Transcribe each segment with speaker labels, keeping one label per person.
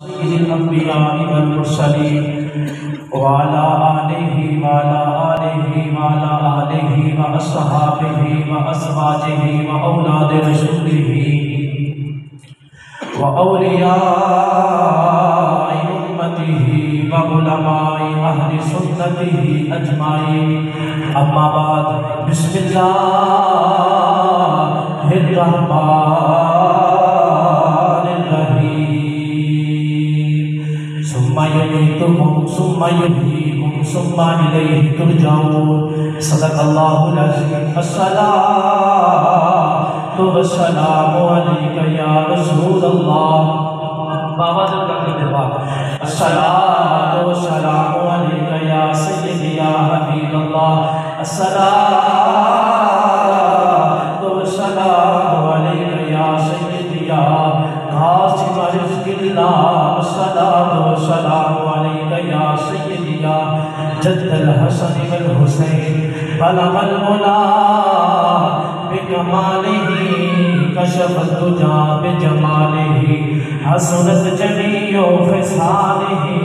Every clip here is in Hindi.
Speaker 1: सय्यिदिल अंबिया वल मुरसलीन वाला आलिहि व अस्हाबिहि व अज़वाजिहि व औलाद रसूलिहि व औलियाए उम्मतिहि व उलमाए अहले सुन्नतिहि अजमाइन। अम्मा बाद, बिस्मिल्लाहिर रहमानिर रहीम। सुम्मा युमीतुकुम सुम्मा युहयीकुम सुम्मा इलैहि तुरजाऊन। सदक़ल्लाहुल अज़ीम। अस्सलातु वस्सलामु अलैका या रसूलल्लाह। बाबा जब करते थे बात, अस्सलातु वस्सलामु अलैका या सय्यदी या हबीबल्लाह। अस्सलातु वस्सलामु अलैका या सय्यदी या कासिम रिज़्क़िल्लाह। अस्सलातु वस्सलामु अलैका या सय्यदी या जद्दल हसन वल हुसैन। बलगल उला बिकमालिही कशफत दुजा बिजमालिही हसनत जमीओ ख़िसालिही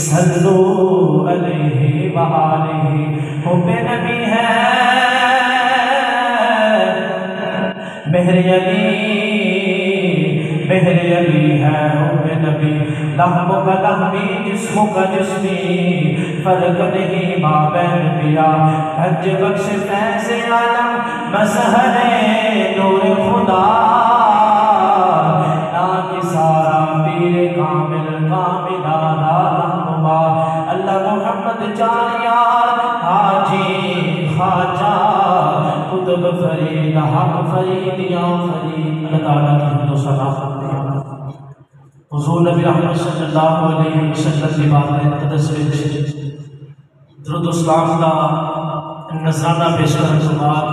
Speaker 1: सल्लू अलैहि व आलिही। हुब्बे नबी है मेहर अली है हुब्बे नबी। लहमो का लहमी जिस्मो का जिस्मी फर्क नहीं माबैन पिया। हज बख्श फैज़ आलम मज़हरे नूर खुदा ना कि सारा पीर कामिल कामिला रहनुमा। अल्लाह मोहम्मद जानियार हाजी ख्वाजा कुतुब फरीद हक फरीद या फरीद। अल्लाह ताला की हमदो सना हुज़ूर नबी रहमत सल्लल्लाहु अलैहि वसल्लम की बात है मुक़द्दस विच दुरूद सलाम का नज़राना पेश करने के बाद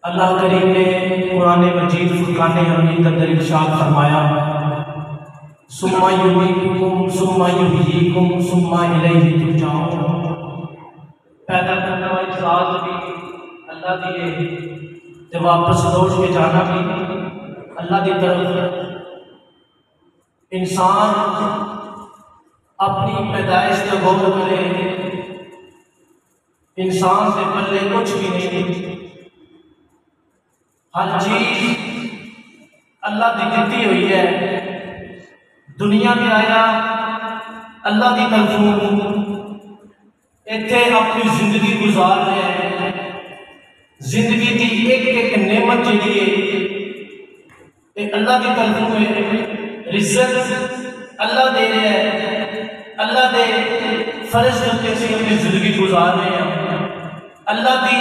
Speaker 1: अल्लाह करीम ने कुरान मजीद फुरक़ान हमीद के अंदर इरशाद फरमाया, सुम्मा युमीतुकुम सुम्मा युहयीकुम सुम्मा इलैहि तुरजाऊन। पैदा करने वाली ज़ात भी अल्लाह दी है ते वापस लौट के जाना भी अल्लाह की तरफ। इंसान अपनी पैदाइश का गौर करे, इंसान से पल्ले कुछ भी नहीं। हर चीज अल्लाह की दी हुई है। दुनिया में आया अल्लाह की तरफों, इत्थे अपनी जिंदगी गुजार रहे हैं। जिंदगी की एक एक नेमत जी अल्लाह की तरफों में रिज़्क़ अल्लाह दे रहे हैं। अल्लाह दे फर्ज करके से अपनी जिंदगी गुजार रहे हैं। अल्लाह की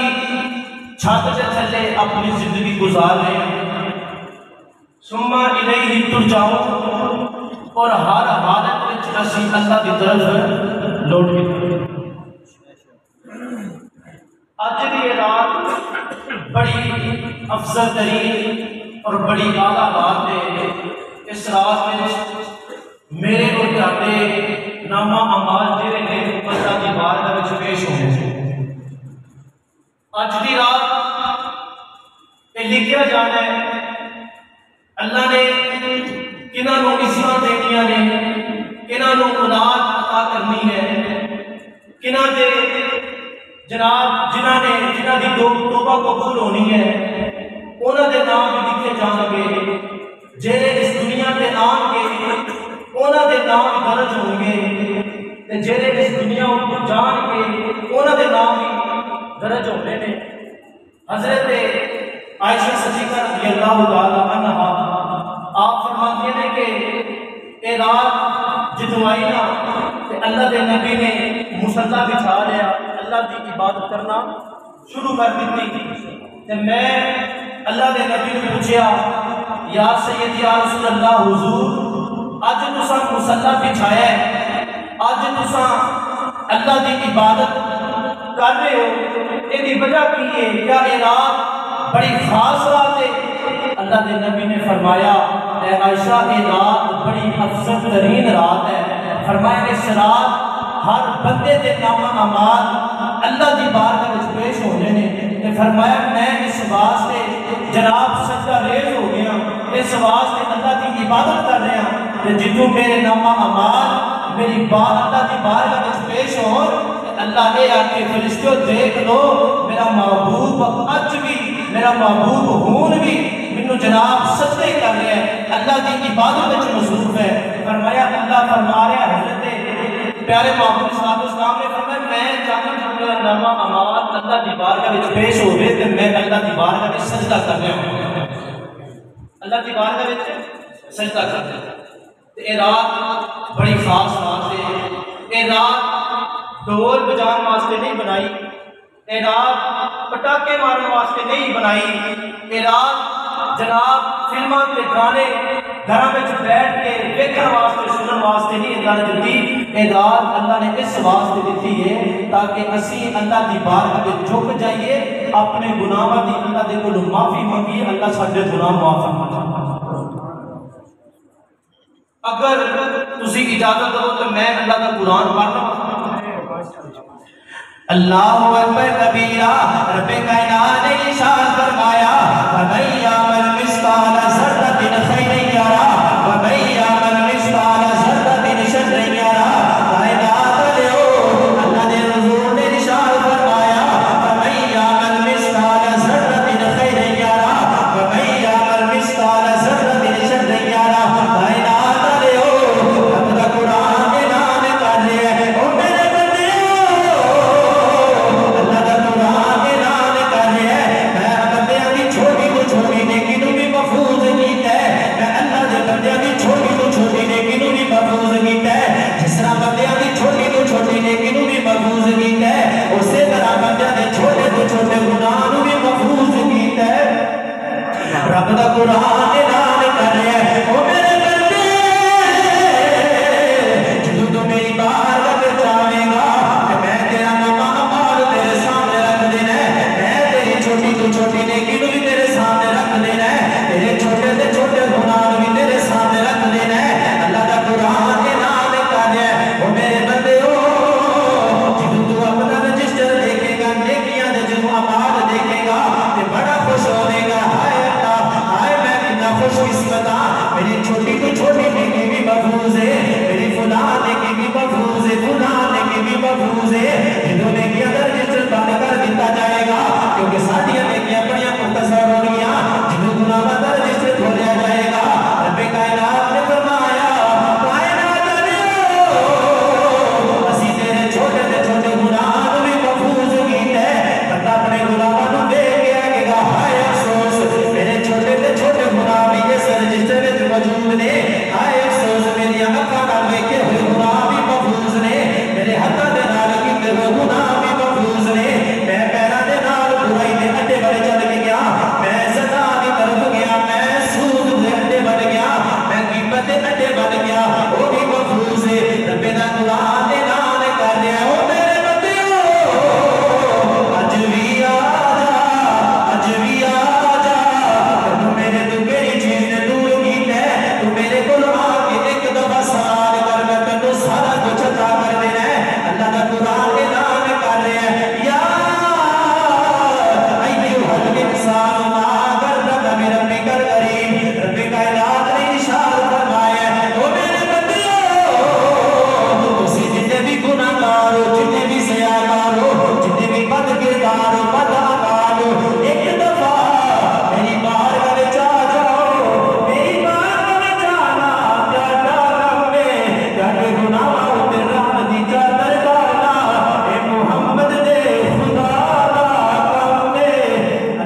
Speaker 1: छत के थले अपनी जिंदगी गुजार रहे हैं। सुम्मा इलैहि तुरजाऊन। और हर हालत में असी अल्लाह की तरफ लौट के आज की रात बड़ी अफजल तरीन और बड़ी आला बात है। इस रात में मेरे और जाते नामा अमाल जेरे ने अल्लाह की बारगाह में पेश होने से आज की रात ये लिखा जाना है अल्लाह ने किन्हों इस्मां देनिया ने, किन्हों औलाद अता करनी है, किन्हों दे जनाब जिन्हों ने जिन्हों की तौबा कबूल होनी है उन्होंने नाम भी लिखे जाएंगे। जेरे इस दुनिया के नाम के उन्होंने नाम दर्ज होंगे, जेरे इस दुनिया को जान के उन्होंने नाम भी दर्ज होने ने। हजरत आयशा सिद्दीक़ा रज़ियल्लाहु ताला अन्हा आप फरमाते हैं कि ये रात जितवाई ना ते अल्लाह के नबी ने मुसल्ला बिछा लिया, अल्लाह की इबादत करना शुरू कर दी। ते मैं अल्लाह के नबी ने पूछा, या सैयदी या रसूल अल्लाह हुजूर अज तुसा मुसल्ला बिछाया है, अज तुसा अल्लाह की इबादत कर रहे हो, इसकी वजह की है? क्या ये रात बड़ी खास रात है? अल्लाह के नबी ने फरमाया, आयशा ये रात बड़ी अफजल तरीन रात है। फरमाया इस रात हर बंदे के नामा अमाल अल्लाह की बारगाह में पेश होने ने। फरमाया मैं इस वास्ते जनाब सजदा रेज हो गया इस वास्ते अल्लाह की इबादत कर रहे हैं ते जिन्हों मेरे नामा अमाल मेरी बात अल्लाह की बारगाह में पेश हो अल्लाह ने आके फरिश्तों देख लो मेरा महबूब अज भी मेरा महबूब हून भी मैनू जनाब सजदे कर रहे हैं अल्लाह की इबादत में मसरूफ है। फरमाया अल्लाह फरमा रहा हजरत प्यारे महबूब सल्लल्लाहु अलैहि वसल्लम ने फरमाया मैं चाहता हूं मेरा नामा अमाल अल्लाह की बारगाह में पेश होवे ते मैं अल्लाह की बारगाह में सजदा कर रहा हूं अल्लाह की बारगाह में सजदा कर रहा हूं। ये रात बड़ी खास रात है। ये रात ढोल बजाने वास्ते नहीं बनाई, ये रात पटाखे मारने वास्ते नहीं बनाई, ये रात जनाब फिल्म के गाने घर में बैठ के देखने वास्ते सुनने वास्ते नहीं अल्लाह ने दी। ये रात अल्लाह ने इस वास्ते दी है ताकि असी अल्लाह की बारगाह में झुक जाइए अपने गुनाहों की अल्लाह के कोलों माफी मंगिए अल्लाह साडे गुनाह माफ फरमा। अगर तुसी इजाजत दो तो मैं अल्लाह का कुरान पढ़ना। अल्लाहु अकबर कबीरा रब्बे कायनात ने इरशाद फरमाया वमन यामल मिस्काल ज़र्रतिन खैरन यरा वमन यामल मिस्काल ज़र्रतिन शर्रन यरा। कायनात ले अल्लाह ने हुजूर ने इरशाद फरमाया वमन यामल मिस्काल ज़र्रतिन खैरन यरा वमन यामल मिस्काल ज़र्रतिन शर्रन यरा। कायनात ले अपना कुरान ऐलान कर रहे हैं ओ मेरे रब दा कुरान ऐलान कर रहा है ओ मेरे बंदे जदों तू मेरी बारगाह में जावेगा ते मैं तेरा नामा अमाल तेरे सामने रख देना है। मैं तेरी छोटी तो छोटी नेकी भी तेरे सामने रख देना है, तेरे छोटे से छोटे गुनाह भी तेरे सामने रख देना है। अल्लाह दा कुरान ऐलान कर रहा है ओ मेरे बंदे जदों तू अपना रजिस्टर देखेगा नेकियां दे जदों अमाल देखेगा ते बड़ा खुश होएगा। खुशकिस्मत मेरी छोटी तो छोटी नेकी भी महफूज है, मेरी फुला नेकी भी महफूज है, फुला नेकी भी महफूज है। जिन्हों नेकियां का रजिस्टर बंद कर दिया जाएगा क्योंकि साडियां नेकियां बड़ियां मुख्तसर हो गई, जिन्हों गुनाहों का रजिस्टर खोला जाएगा। रब्बे कायनात ने फरमाया कायनात असी तेरे छोटे से छोटे गुनाह भी महफूज कीते बंदा अपने गुनाहों को देख के आएगा हाय अफसोस मेरे छोटे से छोटे गुनाह रजिस्टर में मौजूद ने। हाय अफसोस मेरी अखा नाल वेखे हुए गुनाह भी महफूज ने, मेरे हाथों दे नाल कीते हुए गुनाह भी महफूज ने। मैं पैरों दे नाल बुराई दे अड्डे बड़े चल के गया, मैं ज़ना की तरफ गया, मैं सूद दे अड्डे बन गया, मैं गिबत दे अड्डे बन गया, वो भी महफूज है। रब्बे दा कुरान ऐलान कर रहा है ओ मेरे बंदेओ अज भी आ जा, अज भी आ जा मेरे तू मेरी चीज ने दूर की है, तू मेरे को आके एक दफा सवाल कर मैं तेनू सारा कुछ अता कर देना है। अल्लाह का कुरान ऐलान कर रहा है या अय्युहल इंसान मा गर्रक बिरब्बिकल करीम। रब्बे कायनात ने इरशाद फरमाया ओ मेरे बंदियों तुसी जितने भी गुनाहगार हो, जितने भी सयाकार हो, जितने भी बद किरदार हो, बद अकाल हो, एक दफा मेरी बारगाह में जा जाओ, मेरी बारगाह में जाना जाना रब्बे जाके गुनाह ते रहमत दी चादर डालना ए मोहम्मद दे खुदा दा काम दे।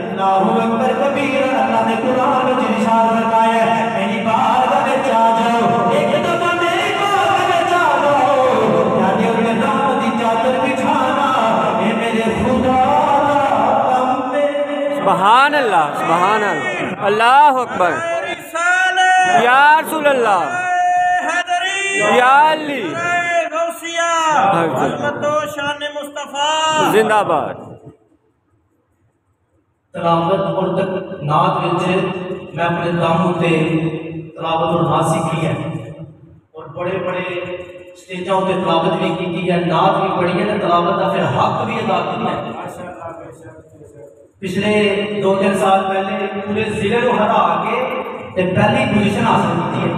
Speaker 1: अल्लाहु अकबर कबीर। अल्लाह ने कुरान में इरशाद फरमाया मेरी बारगाह में जा जाओ, एक दफा मेरी बारगाह में जा जाओ जाके उन्हें रहमत दी चादर बिछाना ए मेरे खुदा दा काम दे।
Speaker 2: सुभान अल्लाह, सुभान अल्लाह, अल्लाह अकबर, या रसूल अल्लाह, या अली, जिंदाबाद।
Speaker 1: तलावत और तक नात विच मैं अपने दामू ते तलावत और नात सीखी है और बड़े बड़े स्टेजों ते तलावत भी की है, नात भी पढ़ी है, तलावत का फिर हक भी अदा किया है। पिछले 2-3 साल पहले पूरे जिले को हरा के ते पहली पोजीशन हासिल की है।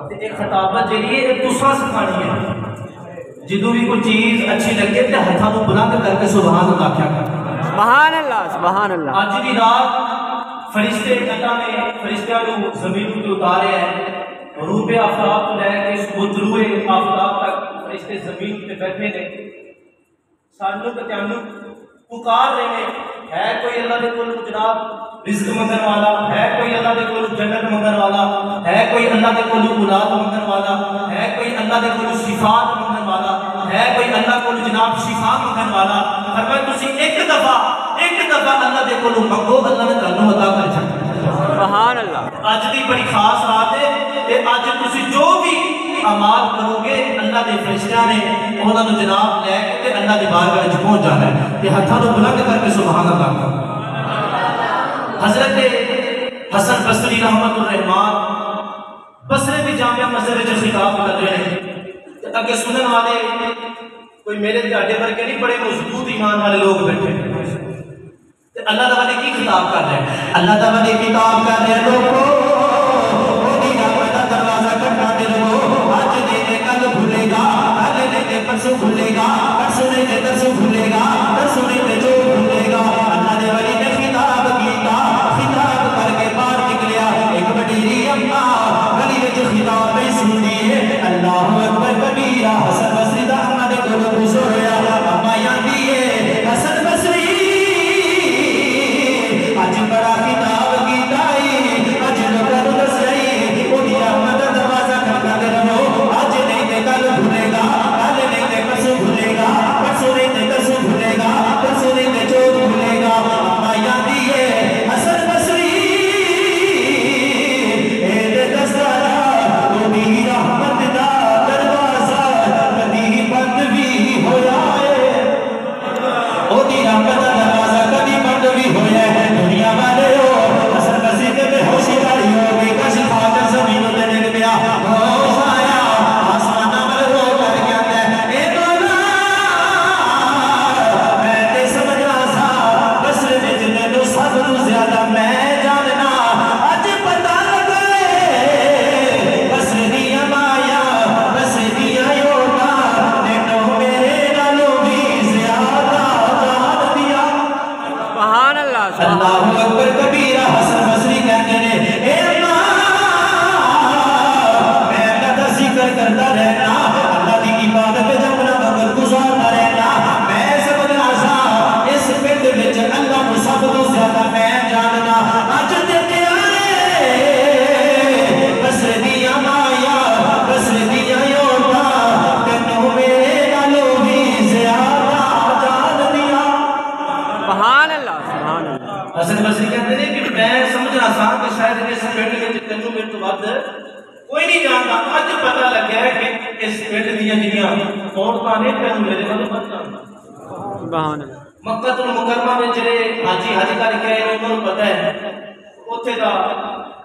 Speaker 1: ते एक खिताबत जी तुसा सिखानी है, जो भी कोई चीज अच्छी लगे तो हाथों को बुलंद करके सुभान अल्लाह क्या कर।
Speaker 2: सुभान अल्लाह, सुभान अल्लाह।
Speaker 1: आज की रात फरिश्ते अल्लाह ने फरिश्तियां को जमीन पर उतारे हैं, रूह आफ्ताब को लैके सुबह आफ्ताब तक फरिश्ते जमीन पे बैठे ने, सानू कत्यानू पुकार रहे हैं। है कोई अल्लाह दे कोल जनाब रिज़्क मंगन वाला, है कोई अल्लाह दे कोल जन्नत मंगन वाला, है कोई अल्लाह दे कोल औलाद मंगन वाला, है कोई अल्लाह दे कोल सिफात मंगन वाला, है कोई अल्लाह कोल जनाब शिफा मंगन वाला। फरमाया तुसी एक दफा अल्लाह दे कोल मंगो, अल्लाह ने तुहानू अता कर छड्डना।
Speaker 2: सुभान अल्लाह।
Speaker 1: अज दी बड़ी खास रात है ते अज तुसी जो भी अमाल करोगे अल्लाह दे फरिश्तियां ने उन्हां नू जनाब लैके अल्लाह दी बारगाह विच पहुंच जाना है ते हत्थां नू बुलंद करके सुभान अल्लाह। हजरत हसन बसरी रहमतुर रहमान बसरे दी जामिया मस्जिद विच खिताब कर रहे हैं ते अगे सुनने वाले कोई मेरे तुहाडे वर्गे नहीं, बड़े मजबूत ईमान वाले लोग बैठे। अल्लाह ताला ने की खिताब कर रहे हैं, अल्लाह ताला ने किताब कर रहे हैं लोगों ओदी रहमत दा दरवाजा खटखटाते रहो। आज नहीं ते कल भूलेगा, कल नहीं ते परसों भूलेगा, परसों नहीं ते तरसों भूलेगा, तरसों नहीं ते जो भूलेगा। अल्लाह ने वली ने खिताब कीता, खिताब करके बाहर निकलिया एक बड़ी अम्मा गली विच खिताब में सुनदी है अल्लाहु अकबर कबीरा। हसन बसरी दा अम्मा दे कोल गुजर होया, अम्मा आंदी है हसन बसरी आज बड़ा किताब कीता है, आज लोगों को दसई ओदी रहमत दा दरवाजा खटखटाते रहो। आज नहीं ते कल भूलेगा, कल नहीं ते परसों भूलेगा, परसों नहीं ते तरसों भूलेगा, तरसों नहीं ते जो भूलेगा। अम्मा यादी है हसन बसरी ए दे दसरा ओदी रहमत दा दरवाजा कदी बंद भी होया है, ओदी रहमत दा दरवाजा कदी बंद भी होया है। दुनिया वाले हो हसन बसरी के बेहोशी वाली हो गई, कश खाकर जमीन पे गिर गया, होश आया आसमान पर रो कर कहता है ए मौला मैं ते समझना सा बसरे विच तैनू सब तू ज्यादा मैं जानना। अज पता लगे बसरे दिया माया, बसरे दिया योगा तैनू मेरे नालों भी ज्यादा जान दिया।
Speaker 2: सुभान अल्लाह,
Speaker 1: अल्लाहु अकबर कबीरा। हसन बसरी कहते हैं ए अल्लाह मैं अल्लाह दा जिक्र करता रहना, अल्लाह दी इबादत च अपना वक्त गुजारता रहना। मैं समझना सा इस पिंड विच अल्लाह नू सब तो ज्यादा मैं जानना। अज देखिया बसरे दिया माया, बसरे दिया योगा तैनू मेरे नालों भी ज्यादा जान दिया।
Speaker 2: सुभान अल्लाह, सुभान अल्लाह।
Speaker 1: हसन बसरी कहते हैं कि मैं समझना सा कि शायद इस पिंड विच तैनू मेरे तो वध कोई नहीं जानता। अज पता लग्या कि इस पिंड दीयां जिहड़ियां औरतां ने तैनू मेरे नालों वध जानदा।
Speaker 2: सुभान अल्लाह।
Speaker 1: मक्कातुल मुकर्रमा में जिहड़े हाजी हज करके आए उन्हां नूं पता है उत्थे दा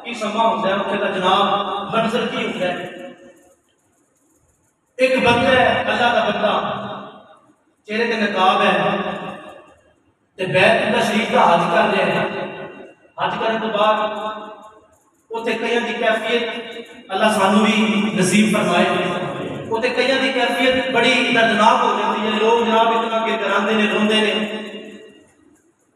Speaker 1: की समा हुंदा है, उत्थे दा जनाब मंजर की हुंदा है। एक बंदा है अल्लाह दा बंदा, चेहरे ते नकाब है ते बैतुल्लाह शरीफ का हज कर रहे हैं। हज करने तो बाद उत्थे कईयां दी कैफियत अल्लाह सानू भी नसीब फरमाए। उत्थे कईयां दी कैफियत बड़ी दर्दनाक हो जाती है, लोग जनाब इतना गिड़गिड़ांदे ने, रोंदे ने।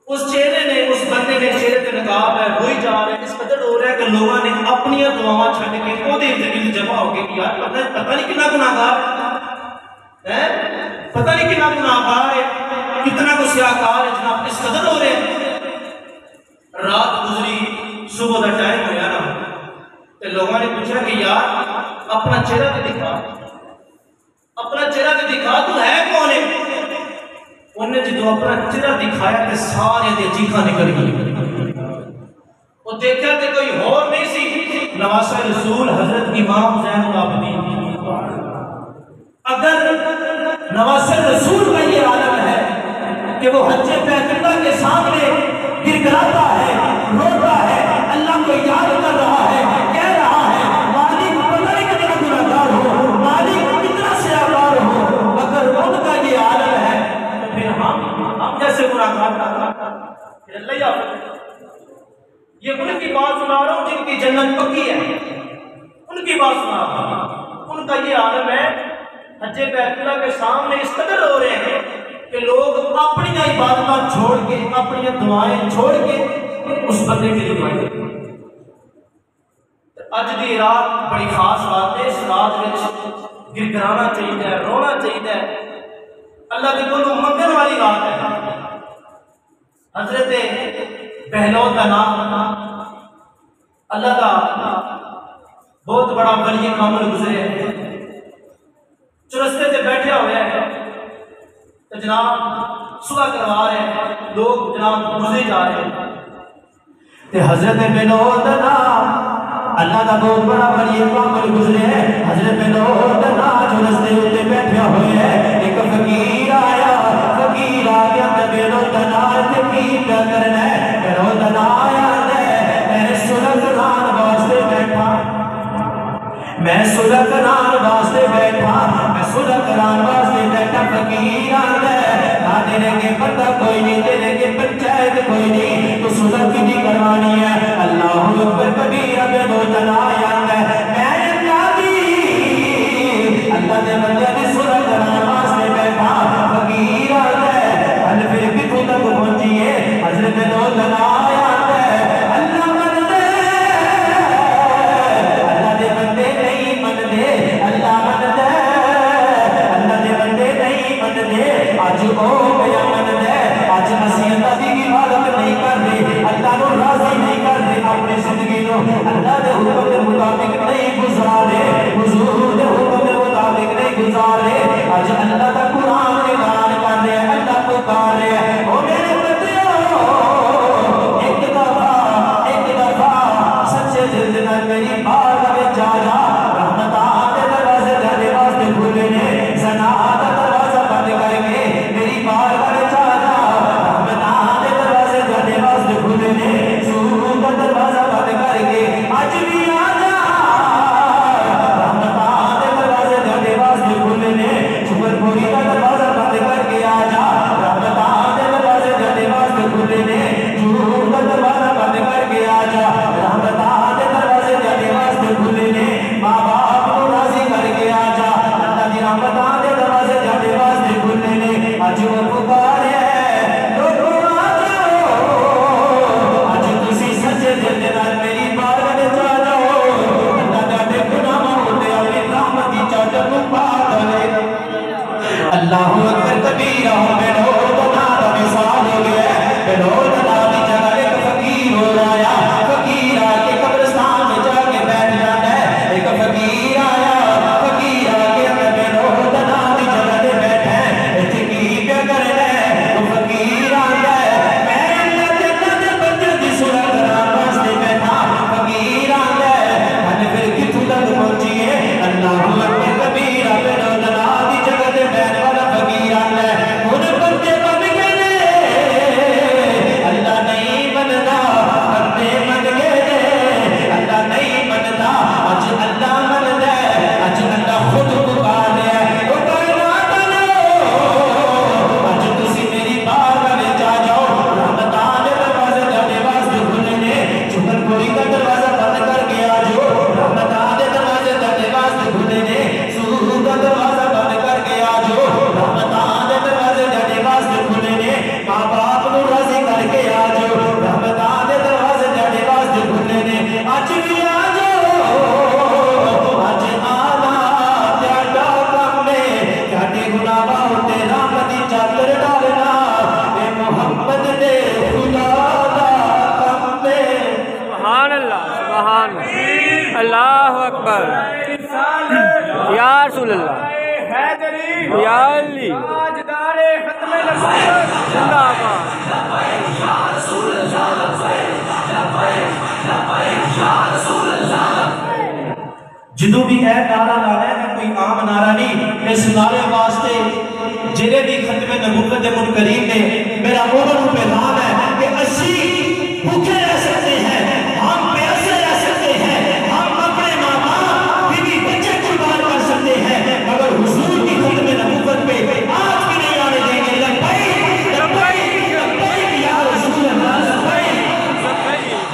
Speaker 1: उस चेहरे ने, उस बंदे ने चेहरे ते नकाब है, रोई जा रहे, इस कदर रो रहा है कि लोगों ने अपनी दुआवां छड्ड के ओदे इर्द-गिर्द जमा हो गए कि यार पता नहीं कितना गुनाहगार है, पता नहीं कितना गुनाहगार है, कितना को सियाकार है जनाब, इस कदर हो रहे हैं। रात गुजरी, सुबह का टाइम होया ना ते लोगों ने पूछा कि यार अपना चेहरा तो दिखा, अपना चेहरा तो दिखा, तू है कौन है? उन्हें जो अपना चेहरा दिखाया तो सारे दी चीखां निकल गई। वो देखा तो कोई होर नहीं सी, नवासा रसूल हजरत इमाम ज़ैनुल आबिदीन। अगर नवासा रसूल का ये आलम है कि वो हज्जे बैतुल्लाह के सामने गिड़गिड़ाता है, रोता है, अल्लाह को याद कर रहा है, कह रहा है मालिक पता नहीं कितना गुनाहगार हो, मालिक कितना सियाकार हो, अगर उनका ये आलम है तो फिर हम जैसे गुनाहगार का फिर अल्लाह याद। ये उनकी बात सुना रहा हूँ जिनकी तीसरी बात सुना, उनका ये आलम है हज्जे बैतुल्लाह के सामने इस कदर रो रहे हैं कि लोग अपनी इबादत छोड़ के, अपनी दुआएं छोड़ के उस बंदे की दुआएं। अज की रात बड़ी खास बात है, इस रात में गिरगिराना चाहिए, रोना चाहिए। अल्लाह के कोल मंगन वाली रात है। हजरत बहलौल का नाम अल्लाह का बहुत बड़ा वली कामिल गुजरे है, चुरस्ते से बैठे हुए हैं तो जनाब सुबह करवा रहे हैं, लोग जनाब गुजरे जा रहे हैं। हजरत बहलौल का नाम अल्लाह का बहुत बड़ा वली कामिल गुजरे है। हजरत बहलौल का नाम चुरस्ते उत्ते बैठे हुए हैं, एक फकीर आया, फकीर आ गया बहलौल का नाम से की करना है। बहलौल का नाम आया, मैं सुलह करान वास्ते बैठा, मैं सुलह करान वास्ते बैठा, मैं सुलह करान वास्ते बैठा। फकीर आंदा है तेरे के पता कोई नहीं, तेरे के पंचायत कोई नहीं, तो सुलह की करवानी है। अल्लाह अकबर कबीरा बहलौल का नाम आंदा है, मैं अल्लाह दी अल्लाह दे बंदे दी सुलह करान वास्ते बैठा। फकीर आंदा है हल फिर किथों तक पहुंचिए। हजरत बहलौल का नाम आंदा है अल्लाह मनदे, अल्लाह दे बंदे नहीं मनदे, अल्लाह मनदे, अल्लाह दे बंदे नहीं मनदे। अज ओ गया मनदे, अज असीं अल्लाह दी इबादत नहीं करदे, अल्लाह को राजी नहीं करदे, अपनी जिंदगी को अल्लाह दे हुक्म के मुताबिक नहीं गुजारे, हुजूर दे हुक्म के मुताबिक नहीं गुजारे। अज अल्लाह का कुरान ऐलान कर रहे हैं, अल्लाह पुकार रहे हैं, ओ मेरे बंदियों एक दफा सच्चे दिल दे नाल मेरी बारगाह विच आ जा। रहमतां दे दरवाजे तेरे वास्ते खुले ने, ज़ना दा दरवाजा बंद करके मेरी बारगाह विच आ जा। रहमतां दे दरवाजे तेरे वास्ते खुले ने, सूरत दा दरवाजा बंद करके अज भी आ जा। रहमतां दे दरवाजे तेरे वास्ते खुले ने, शुक्रपुरी दा दरवाजा बंद करके आ जा। रहमतां दे दरवाजे तेरे वास्ते खुले ने, जूर दा दरवाजा बंद करके आ जा। रहमतां दे दरवाजे तेरे वास्ते खुले ने, मां बाप को राजी करके आ जा। अल्लाह दी रहमतां दे दरवाजे तेरे वास्ते खुले ने, अज वो पुकारे लोगों आ जाओ, अज तुसी सच्चे दिल दे नाल मेरी बारगाह विच आ जाओ। अल्लाह दे गुनाहां होते अपनी रहमत दी चादर नूं पा दे। अल्लाहु अकबर कबीरा। बहलौल का नाम मिसाल हो गया। बहलौल का नाम की जगह एक फकीर हो आया, फकीर आके कब्रिस्तान में जाके बैठ जाता है। एक फकीर आया, फकीर आके बहलौल का नाम की जगह पे बैठा है, इत्थे की क्या करना है। वो फकीर आंदा है मैं अल्लाह दे बंदे दी सुलह करान वास्ते बैठा। फकीर आंदा है हल फिर किथों तक पहुंचिए। अल्लाहु अकबर कबीरा। बहलौल का नाम की जगह पे बैठ वाला फकीर आंदा है हुन बंदे बन गए ने, अल्लाह नहीं मनदा, बंदे मन गए ने, अल्लाह नहीं मनदा, अज अल्लाह मनदा है, अज अल्लाह खुद पुकार रहा है। ओ कायनात वालो अज तुसी मेरी बारगाह विच आ जाओ। रहमतां दे दरवाजे तेरे वास्ते खुले ने, शुक्रपुरी का दरवाजा बंद करके आ जाओ। रहमतां दे दरवाजे तेरे वास्ते खुले ने, सूरत का दरवाजा बंद करके आ जाओ। रहमतां दे दरवाजे तेरे वास्ते खुले ने, मां बाप को राजी करके आ जाओ। रहमतां दे दरवाजे तेरे वास्ते खुले ने, अज भी आ जाओ। अज आना तेरा काम है, तेरे गुनाहां उत्ते रहमत दी चादर डालना, ए मोहम्मद दे खुदा दा काम है।
Speaker 2: सुभान अल्लाह, सुभान अल्लाह अकबर। या रसूल अल्लाह, या अली जिंदाबाद।
Speaker 1: जो भी है नारा लाना है, कोई आम नारा नहीं। इस नारे वास्ते जिले भी खत्मे नबूवत दे मुनकरीन ने मेरा उन्होंने पैगाम है कि असी भूखे रह सकते हैं, हम प्यासे रह सकते हैं, हम अपने माँ बाप बीवी बच्चे कुर्बान कर सकते हैं, मगर हुजूर की खत्मे नबूवत पे आज भी नहीं आने देंगे। लब्बैक लब्बैक लब्बैक या रसूल अल्लाह, लब्बैक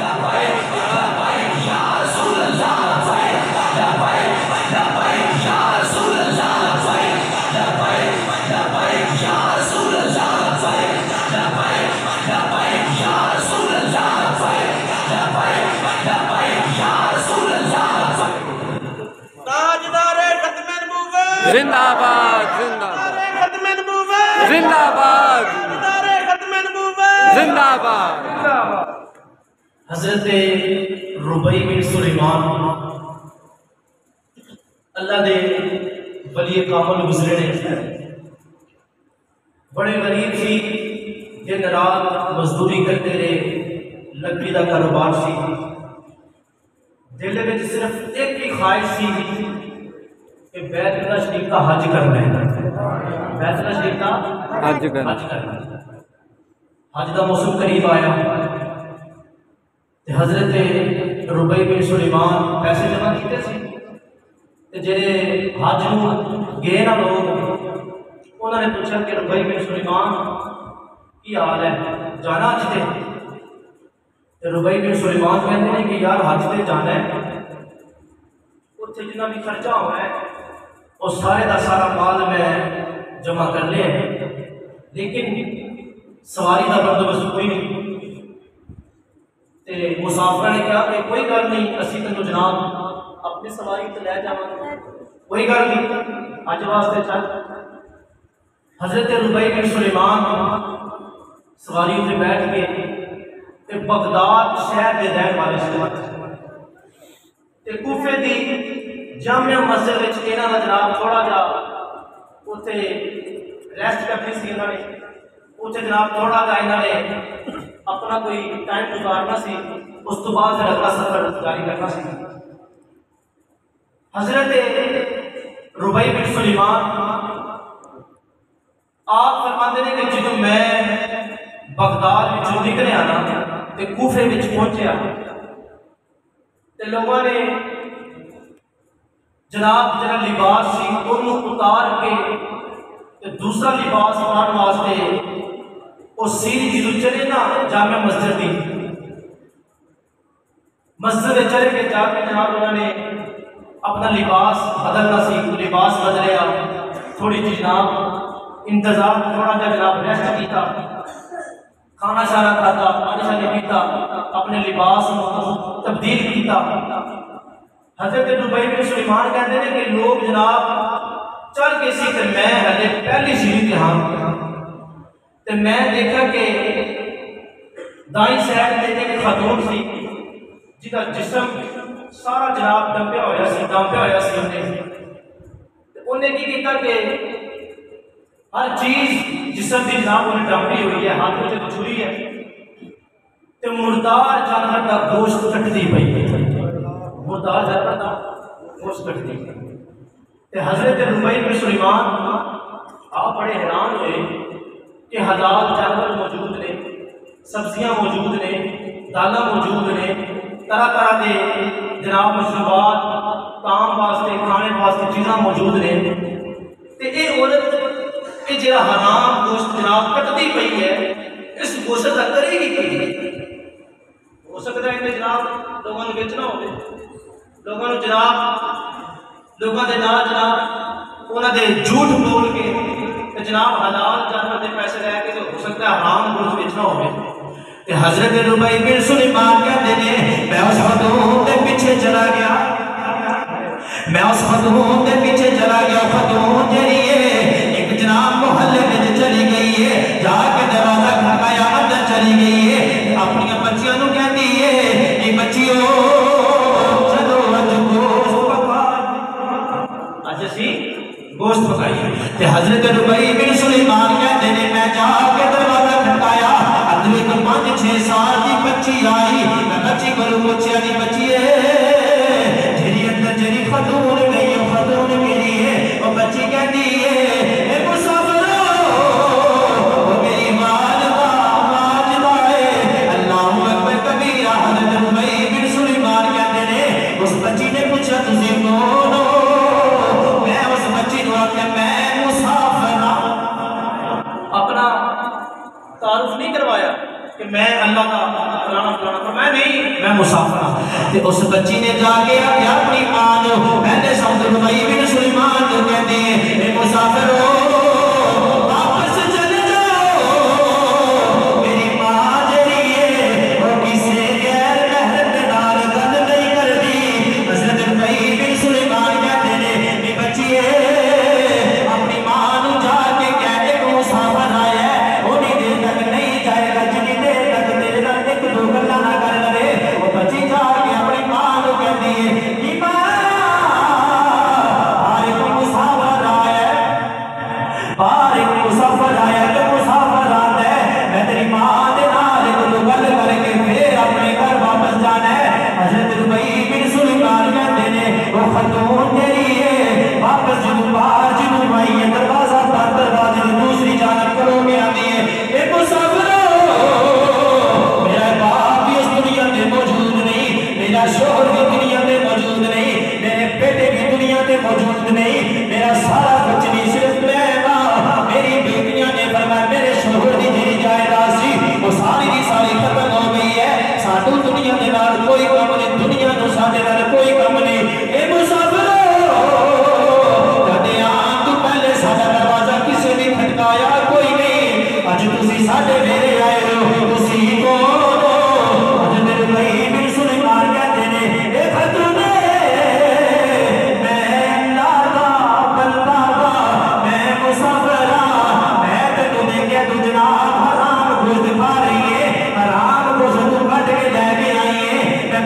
Speaker 1: लब्बैक या रसूल अल्लाह, लब्बैक
Speaker 2: जिंदाबाद जिंदाबाद जिंदाबाद।
Speaker 1: हजरत रुबई बिन सुलेमान अल्लाह दे वली कामल गुजरे ने, बड़े गरीब सी, दिन रात मजदूरी करते रहे, लकड़ी का कारोबार सी, दिल में सिर्फ एक ही ख्वाहिश सी कि बैतुल्लाह शरीफ का हज करना है, बैतुल्लाह शरीफ का हज करना। हज का मौसम करीब आया, हजरत रुबई बिन सुलेमान पैसे जमा किए थे, जेरे हज गए ना लोग, उन्होंने पूछा कि रुबई बिन सुलेमान की हाल है, जाना हज से? रुबई बिन सुलेमान कहते हैं कि यार हज से जाना है, उत्थे जितना भी खर्चा होना है वो सारे का सारा माल मैं जमा कर लिया, लेकिन सवारी का बंदोबस्त कोई नहीं। ते मुसाफिर ने कहा कि कोई गल नहीं, असी तेन जनाब अपनी सवारी तो लै जावांगे, कोई गल नहीं, अज वास्ते चल। हजरत रुबई बिन सुलेमान सवारी उत्ते बैठ के ते बगदाद शहर के रहने वाले से कूफे की जामिया मस्जिद में इन्हों का जनाब थोड़ा जा उत्थे रेस्ट करनी सी, इन्होंने उत्थे जनाब थोड़ा जा इन्होंने अपना कोई टाइम गुजारना सी, उस तो बाद फिर अगला सफर जारी करना सी। हजरत रुबई बिन सुलेमान आप फरमाते हैं कि जो मैं बगदाद में निकलिया ना ते कूफे में पहुंचा ते लोगों ने जनाब जरा लिबास सी उन्होंने उतार के ते दूसरा लिबास पाने वास्ते वो सीरी जो चले ना जामिया मस्जिद की मस्जिद चले के जाके जनाब उन्होंने अपना लिबास बदलना सी, लिबास बदलिया, थोड़ी जी जनाब इंतजार, थोड़ा जा जनाब रेस्ट किया, खाना शाना खाता, पानी शानी पीता, अपने लिबास तब्दील किया। हजरत रुबई बिन सुलेमान कहते हैं कि लोग जनाब चल के सी ते मैं हले पहली सीढ़ी ते हाँ ते मैं देखा कि दाई साइड में एक खातून सी जिसका जिस्म सारा जनाब दबया होया सी, दांपिया होया सी। उन्हें की किया कि हर चीज जिस्म की जनाब उन्हें डांपी हुई है, हाथों से छुरी है ते मुर्दार जानवर का गोश्त कटती पई है, मुर्दार जानवर का गोश्त कटती है। हजरत रुबई बिन सुलेमान आप बड़े हैरान हुए कि हलाल जानवर मौजूद ने, सब्जियां मौजूद ने, दालें मौजूद ने, तरह तरह के जनाब मशरूबात काम वास्ते खाने वास्ते चीज़ां मौजूद ने। ते ये औरत ये जो हराम गोश्त जनाब कटती पई है, इस गोश्त का करेगी की? हो सकता है कि जनाब लोगों को बेचना हो, लोगों को जनाब लोगों के नाल जनाब उन्होंने झूठ बोल के जनाब हलाल जानवर के पैसे लैके तो हो सकता है हराम गोश्त बेचना हो। हजरत रुबई बिन सुलेमान कहते हैं मैं उस खतून के पीछे चला गया, मैं उस खतून के पीछे चला गया। खतून जरी एक जनाब मोहल्ले में चली गई है, जाके दरवाजा खड़काया, अंदर चली गई है, अपनी बच्चियों को कहती है कि बच्चियों चलो आज गोश्त पका, आज असी गोश्त पकाइए। हजरत रुबई बिन सुलेमान कहते हैं मैं जाके दरवाजा खड़काया, 5-6 साल की बच्ची आई, मैं बच्ची को पूछा नहीं बच्चिए तेरी अंदर जरी खतून गई, खतून मेरी है। वो बच्ची कहती है मुसाफिरो मेरी मालवा माजदा है, अल्लाहु अकबर कबीरा। हजरत रुबई बिन सुलेमान कहते हैं उस बच्ची ने पूछा तुझे कौन हो? मैं उस बच्ची को आख्या मैं मुसाफिर, अपना तारुफ नहीं करवाया कि मैं अल्लाह का फलाना फलाना, तो मैं नहीं, मैं मुसाफिर। उस बच्ची ने जाके अपनी मां को पहले शब्द रुबई बिन सुलेमान को कहते हैं मुसाफिर वापस चले जाओ, मेरी मां जरी है वो किसी गैर महरम के नाल गल नहीं करती। हजरत रुबई बिन सुलेमान कहते हैं बच्ची खतून तेरी है वापस जुनू बाहर जुनू आई है दरवाजा बंद दरवाजे की दूसरी जानब करोगे आती है ए मुसाफिरो मेरा बाप भी इस दुनिया में मौजूद नहीं मेरा शोहर भी दुनिया में मौजूद नहीं मेरे बेटे भी दुनिया में मौजूद नहीं मेरा सारा कुछ नहीं सिर्फ मैं मेरी बेटियां ने फरमाया मेरे शोहर की जी जायदाद सी वो सारी की सारी खत्म हो गई है साडू दुनिया के नाल कोई काम नहीं दुनिया तो साडे नाल कोई काम नहीं ए मुसाफिरो कदे आन तो पहले साडा दरवाजा किसी ने खटकाया कोई नहीं अज तुसी साडे मेरे आए हो तुसी कौन हो अज मेरे भाई मेरे सुलेमान कहते ने ए खतूने मैं लादा बंदा मैं मुसाफिर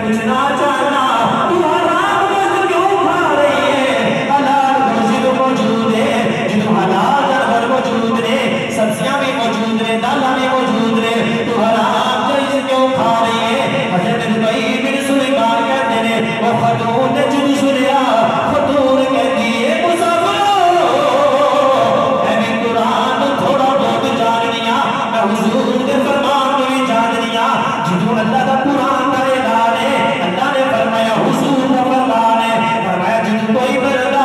Speaker 1: पूछना चाहना तू हराम गोश्त क्यों खा रही है हलाल गोश्त मौजूद है जो हलाल घर मौजूद है सब्जियां भी मौजूद है दालें भी मौजूद है तू हराम गोश्त क्यों खा रही है हजरत भाई बिन सुलेमान कहते ने वो खतून ने जुद सुनिया खतून कहती है मुसाफिरो मैं भी कुरान थोड़ा बहुत जान लिया मैं हुजूर के फरमान को भी जान लिया जो अल्लाह का कुरान कोई बंदा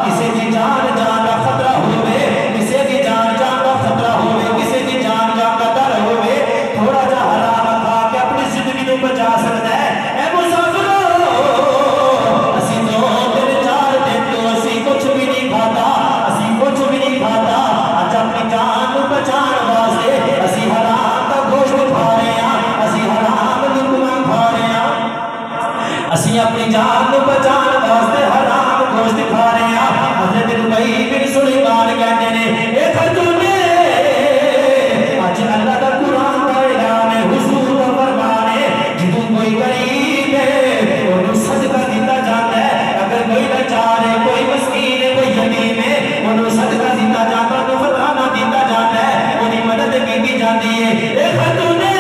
Speaker 1: किसी की जान का खतरा होवे किसी की जान का खतरा होवे किसी की जान का डर होवे थोड़ा जा हराम खा के अपनी जिंदगी को बचा सकता है ए मुसाफिरो असी तो दिन 4 दिन तो असी कुछ भी नहीं खाता असी कुछ भी नहीं खाता अज अपनी जान को बचाने वास्ते असी हराम का गोश्त खा रहे हैं असी हराम लुकमा खा रहे हैं असी अपनी जान को बचाने वास्ते हराम गोश्त खा रहे हैं हजरत भाई बिन सुलेमान कहते ने ए खतूने आज अल्लाह का कुरान का ऐलान है हुजूर का फरमान है जिदू कोई गरीब है उन्हें सदका दिता जाता है अगर कोई लाचार है कोई मस्कीन है कोई यतीम है उन्हें सदका दिता जाता है तो फतराना दिता जाता है उनकी मदद की जाती है ए खतूने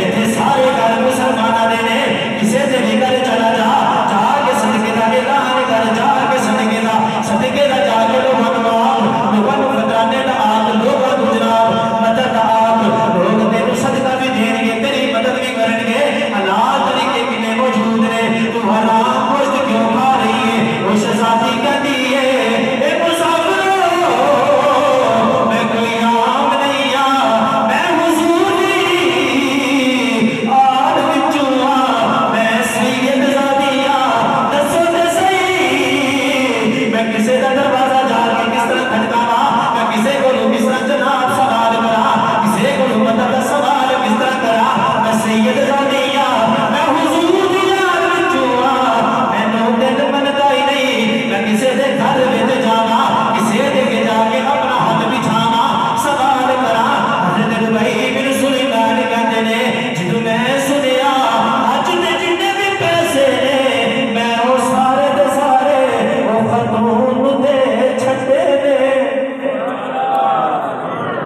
Speaker 1: इतने सारे घर मुसलमान ने किसी से भी घर चला जा जाके सदके का ऐलान कर जाके सदके का जाके लोगों फतराने का आप लोगों गुजरात मदद आप लोग तेरे सदका भी देंगे तेरी मदद भी करेंगे हालात तरीके कितने मौजूद ने तू हराम गोश्त क्यों खा रही है उस साथी कहती है ए मुसाफिरो मैं कोई आम नहीं आ मैं हुजूर दी आल विचों मैं सैयद ज़ादिया दसो ते सही मैं किसी का दरवाजा जाके किस तरह खटकावा मैं किसी को किस तरह जनाब सवाल करा किसी को मदद का सवाल किस तरह करा मैं सैयद ज़ादिया मैं हुजूर दी आल विचों मैं नो दिन मनदा ही नहीं मैं किसी दे घर विच जावा किसी दे जाके अपना हाथ बिछावा सवाल करा हजरत भाई बिन सुलेमान कहते ने जिदू मैं सुनिया अज दे जिन्ने भी पैसे ने मैं वो सारे दे सारे वो खतून दे छड्डे ने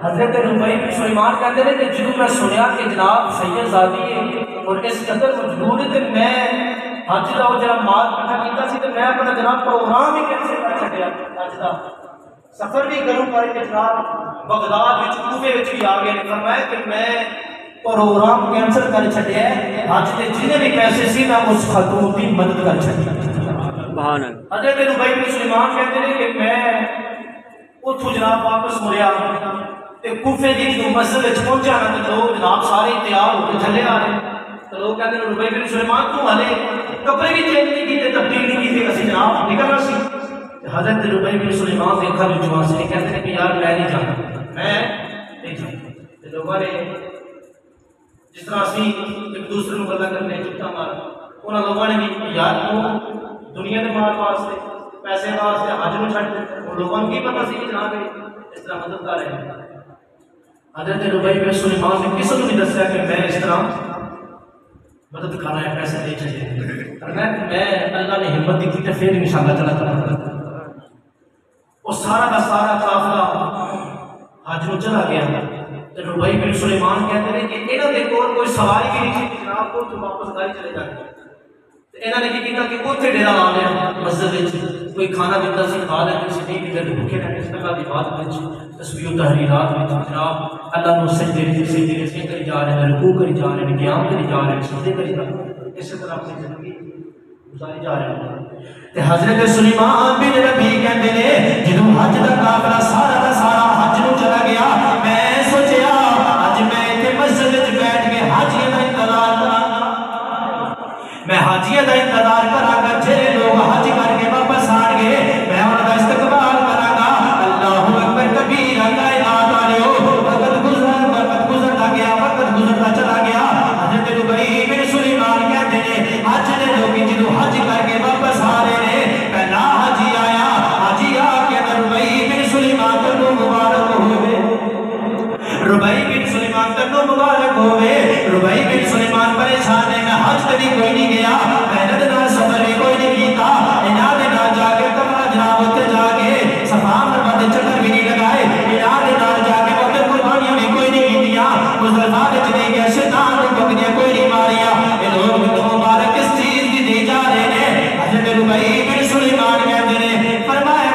Speaker 1: हजरत भाई बिन सुलेमान कहते ने कि जिदू मैं सुनिया कि जनाब सैयद ज़ादी है और इस कदर मजबूर है ते मैं हज का वो जरा माल इकट्ठा किया सी ते मैं अपना जनाब प्रोग्राम ही कैंसिल कर छड्डिया हज का सफर भी करूं करके जनाब बगदाद विच कूफे विच भी आ गए फरमाया कि मैं प्रोग्राम कैंसिल कर छड्डिया हज के जिन्हें भी पैसे सी मैं उस खातून की मदद कर छड्डी सुभान अल्लाह हजरत भाई बिन सुलेमान कहते हैं कि मैं उठो जनाब वापस मुड़िया ते कूफे दी जो मस्जिद विच पहुंचा ना ते लोग जनाब सारे तैयार होकर थले आ रहे तो लोग कहते हैं रुबई बिन सुलेमान तू हले कपड़े भी चेंज नहीं किए तब्दील नहीं की असि जनाब निकलना सी हजरत रुबई बिन सुलेमान के अखा विच आंसू से कहते हैं कि यार मैं नहीं जाना मैं नहीं जाना ते लोगों ने जिस तरह असि एक दूसरे को गल्लां करने चुप्ता मार उन्होंने लोगों ने भी यार तू दुनिया के माल वास्ते पैसे वास्ते हज में छड़ उन लोगों को की पता सी कि जनाब इस तरह मदद कर रहे हैं हजरत रुबई बिन सुलेमान ने किसी को भी दसिया कि मैं इस तरह मदद कर रहा है पैसे दे चाहिए मैं अल्लाह ने हिम्मत दी थी फिर इंशाअल्लाह चला चला वो सारा का सारा काफिला हज में चला गया तो रुबई बिन सुलेमान कहते हैं कि इन्हों के कोल कोई सवारी भी नहीं थी जनाब को तो वापस घर चले जाते इन्होंने की किया कि उत्थे डेरा ला लिया मस्जिद कोई खाना दिता सी खा लेते सी नहीं दिते भूखे रहते सी अल्लाह की बात में तस्बीह तहरीरात में जनाब अल्लाह को सजदे करी जा रहे हैं रुकू करी जा रहे हैं क़याम करी जा रहे हैं सजदे करी जा रहे हैं इस तरह अपनी जिंदगी गुजारी जा रहे हैं। हज़रत सुलेमान बिन रबी कहते ने जो हज का काफिला सारा का सारा हज में चला गया मैं सोचा अज मैं इतने मस्जिद बैठ के हाजिया का इंतजार करांगा मैं हाजिया का इंतजार करांगा जेरे लोग हज करके वापस आएंगे मैं उनका इस्तकबाल करांगा। अल्लाहु अकबर कबीरा कायनात वालेओ वक्त गुजरता गया वक्त गुजरता चला गया। हज़रत रुबई बिन सुलेमान कहते ने हज दे लोग जो हज करके वापस आ रहे ने पहला हाजी आया हाजी आके रुबई बिन सुलेमान को मुबारक होवे रुबई बिन सुलेमान को मुबारक होवे। रुबई बिन सुलेमान परेशान ने मैं हज कभी कोई नहीं गया मेहनत ना सफर भी कोई नहीं कीता इना दे ना जाके कमरा जनाब उत्ते जाके सफा मरवा दे चक्कर भी नहीं लगाए इना दे ना जाके उत्ते कुर्बानियां भी कोई नहीं कीतियां मुसलमान विच नहीं गया शैतान को बकरियां कोई नहीं मारिया ये लोग तो मुबारक किस चीज की दे जा रहे ने। हज़रत रुबई बिन सुलेमान कहते ने फरमाया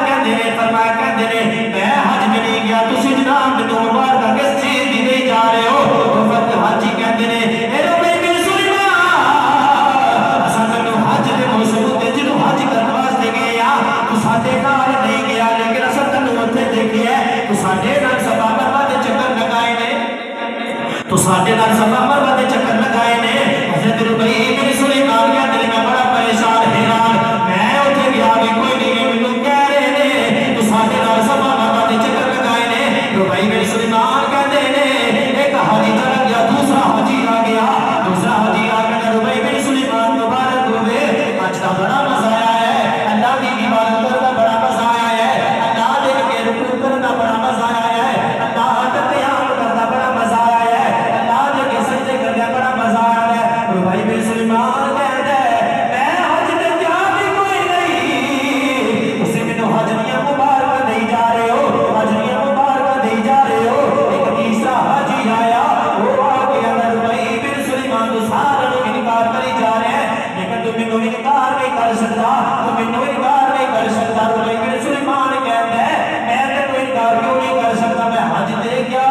Speaker 1: कहते ने मैं हज में नहीं गया तुसी जनाब तो मुबारक किस चीज की दे जा रहे हो वक्त हाजी कहते ने रुबई बिन सुलेमान असा तैनू हज दे मौसम ते जिदों हज करने वास्ते गए आ तू साडे नाल नहीं गया लेकिन असा तैनू उत्थे देखिया तू साडे नाल सफा मरवा दे चक्कर लगाए ने तो साडे नाल सफा मरवा दे चक्कर लगाए ने। हज़रत रुबई बिन सुलेमान कहते ने मैं बड़ा परेशान हैरान मैं उत्थे गया भी कोई नहीं मैनू कह रहे ने तू साडे नाल सफा मरवा दे चक्कर लगाए ने। रुबई बिन सुलेमान कहते ने एक हाजी चला गया दूसरा हाजी आ गया दूसरा हाजी आ गया रुबई बिन सुलेमान मुबारक होवे आज का बड़ा मजा आया है अल्लाह की इबादत करना बड़ा मजा आया है अल्लाह के रुकू करना बड़ा मजा आया है अल्लाह का क़याम करना बड़ा मजा आया है अल्लाह के सजदे करना बड़ा मजा आया है। रुबई बिन सुलेमान कहता है मैं हज में क्या भी कोई नहीं उसे मैनू हजरियां मुबारक नहीं जा रहे हो हजरियां मुबारक नहीं जा रहे हो। एक तीसरा हाजी आया वो आ गया रुबई बिन सुलेमान तो सारे लोग इनकार करी जा रहे हैं लेकिन तू मैनू इनकार नहीं कर सकता तू मैनू इनकार नहीं कर सकता। रुबई बिन सुलेमान कहता है मैं तेरे इनकार क्यों नहीं कर सकता मैं हज दे क्या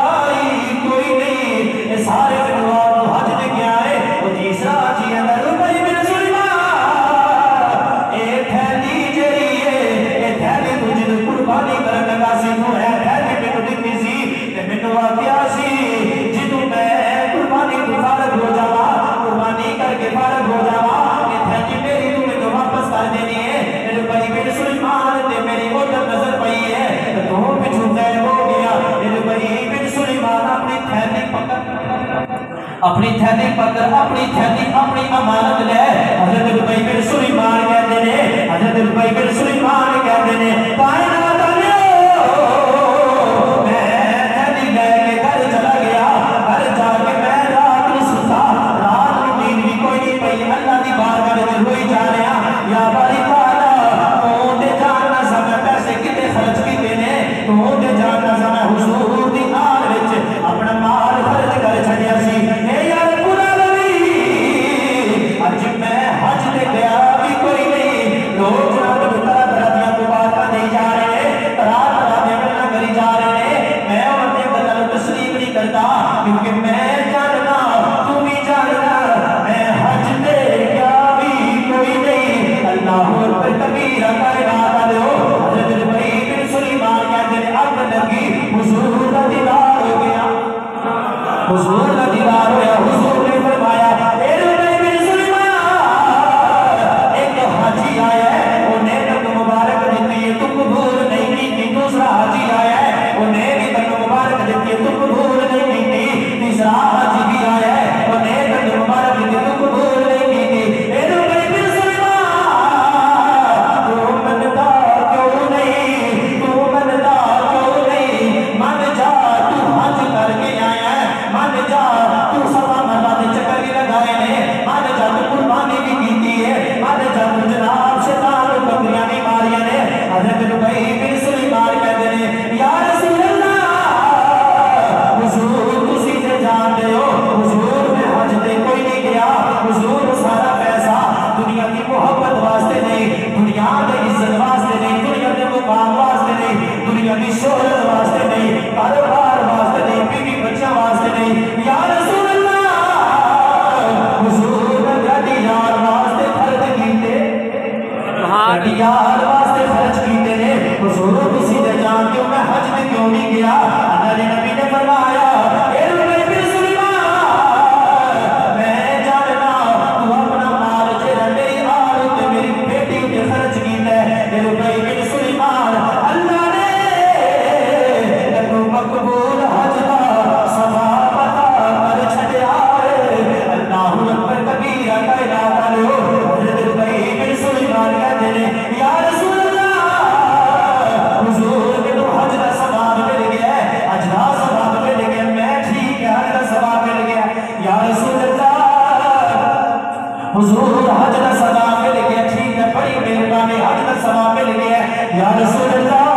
Speaker 1: कोई नहीं ये सारे विद्वान हज दे क्या है। वो तीसरा हाजी है रुबई बिन सुलेमान ए थैली जेरी है ए थैली तुझे कुर्बानी करन लगा सी तू है थैली मैनू दित्ती सी ते मैनू आख्या सी जिदों मैं कुर्बानी तो फारग हो जावा कुर्बानी करके फारग हो जावा ये थैली मेरी तू मैनू वापस कर देनी है। रुबई बिन सुलेमान ते मेरी ओदर नजर पई है तो पिछू तय हो गया। रुबई बिन सुलेमान अपनी थैली पकड़ अपनी थैली अपनी अमानत ले। हज़रत रुबई बिन सुलेमान कहते ने हज़रत रुबई बिन सुलेमान कहते ने कायनात वालेओ मैं थैली लेके घर चला गया घर जाके मैं रात को सुता रात को नींद भी कोई नहीं पई अल्लाह दी बारगाह में रोई जा रहा या बारी ताला ओते जानना सा मैं पैसे कितने खर्च कीते ने ओते जानना सा मैं हुजूर दी आल विच अपना माल खर्च कर छड़िया सी ए यार पूरा लवी अज मैं हज ते गया भी कोई नहीं लोग जनाब तरह तरह दियां मुबारकां नहीं जा रहे तरह तरह दी गल्लां करी जा रहे ने मैं उन्हां गल्लां नूं तस्लीम नहीं करता क्योंकि मैं जानना तू भी जानना मैं हज ते गया भी कोई नहीं। अल्लाहु अकबर कबीरा कायनात वालेओ हज़रत रुबई बिन सुलेमान कहते ने अग लगी हुजूर दा दीदार हो गया हुजूर दा दीदार होया हुजूर ने फरमाया ए रुबई बिन सुलेमान एक हाजी आया है उन्हें तक मुबारक देती है तू कबूल नहीं की दूसरा हाजी आया है उन्हें भी तक मुबारक देती है तू कबूल नहीं की तीसरा हाजी भी आया है उन्हें तक मुबारक देती है तू कबूल नहीं की। ए रुबई बिन सुलेमान बड़ी यार वास्ते खर्च कीते ने हुजूर तुसी ते जानते हो मैं हज में क्यों नहीं गया अल्लाह के नबी ने फरमाया ए रुबई बिन सुलेमान मैं जानना तू अपना माल जेड़ा मेरी आल ते मेरी बेटी ते खर्च कीता है ए रुबई बिन सुलेमान अल्लाह ने तू मकबूल हज दा सवाब अता कर छड़या अल्लाहु अकबर कबीरा कहना करो रुबई बिन सुलेमान कहते ने या रसूल अल्लाह हुजूर के तो हज का सवाब मिल गया हज का सवाब मिल गया मैं ठीक है हज का सवाब मिल गया या रसूल अल्लाह हुजूर हज का सवाब मिल गया ठीक है बड़ी मेहरबानी हज का सवाब मिल गया या रसूल अल्लाह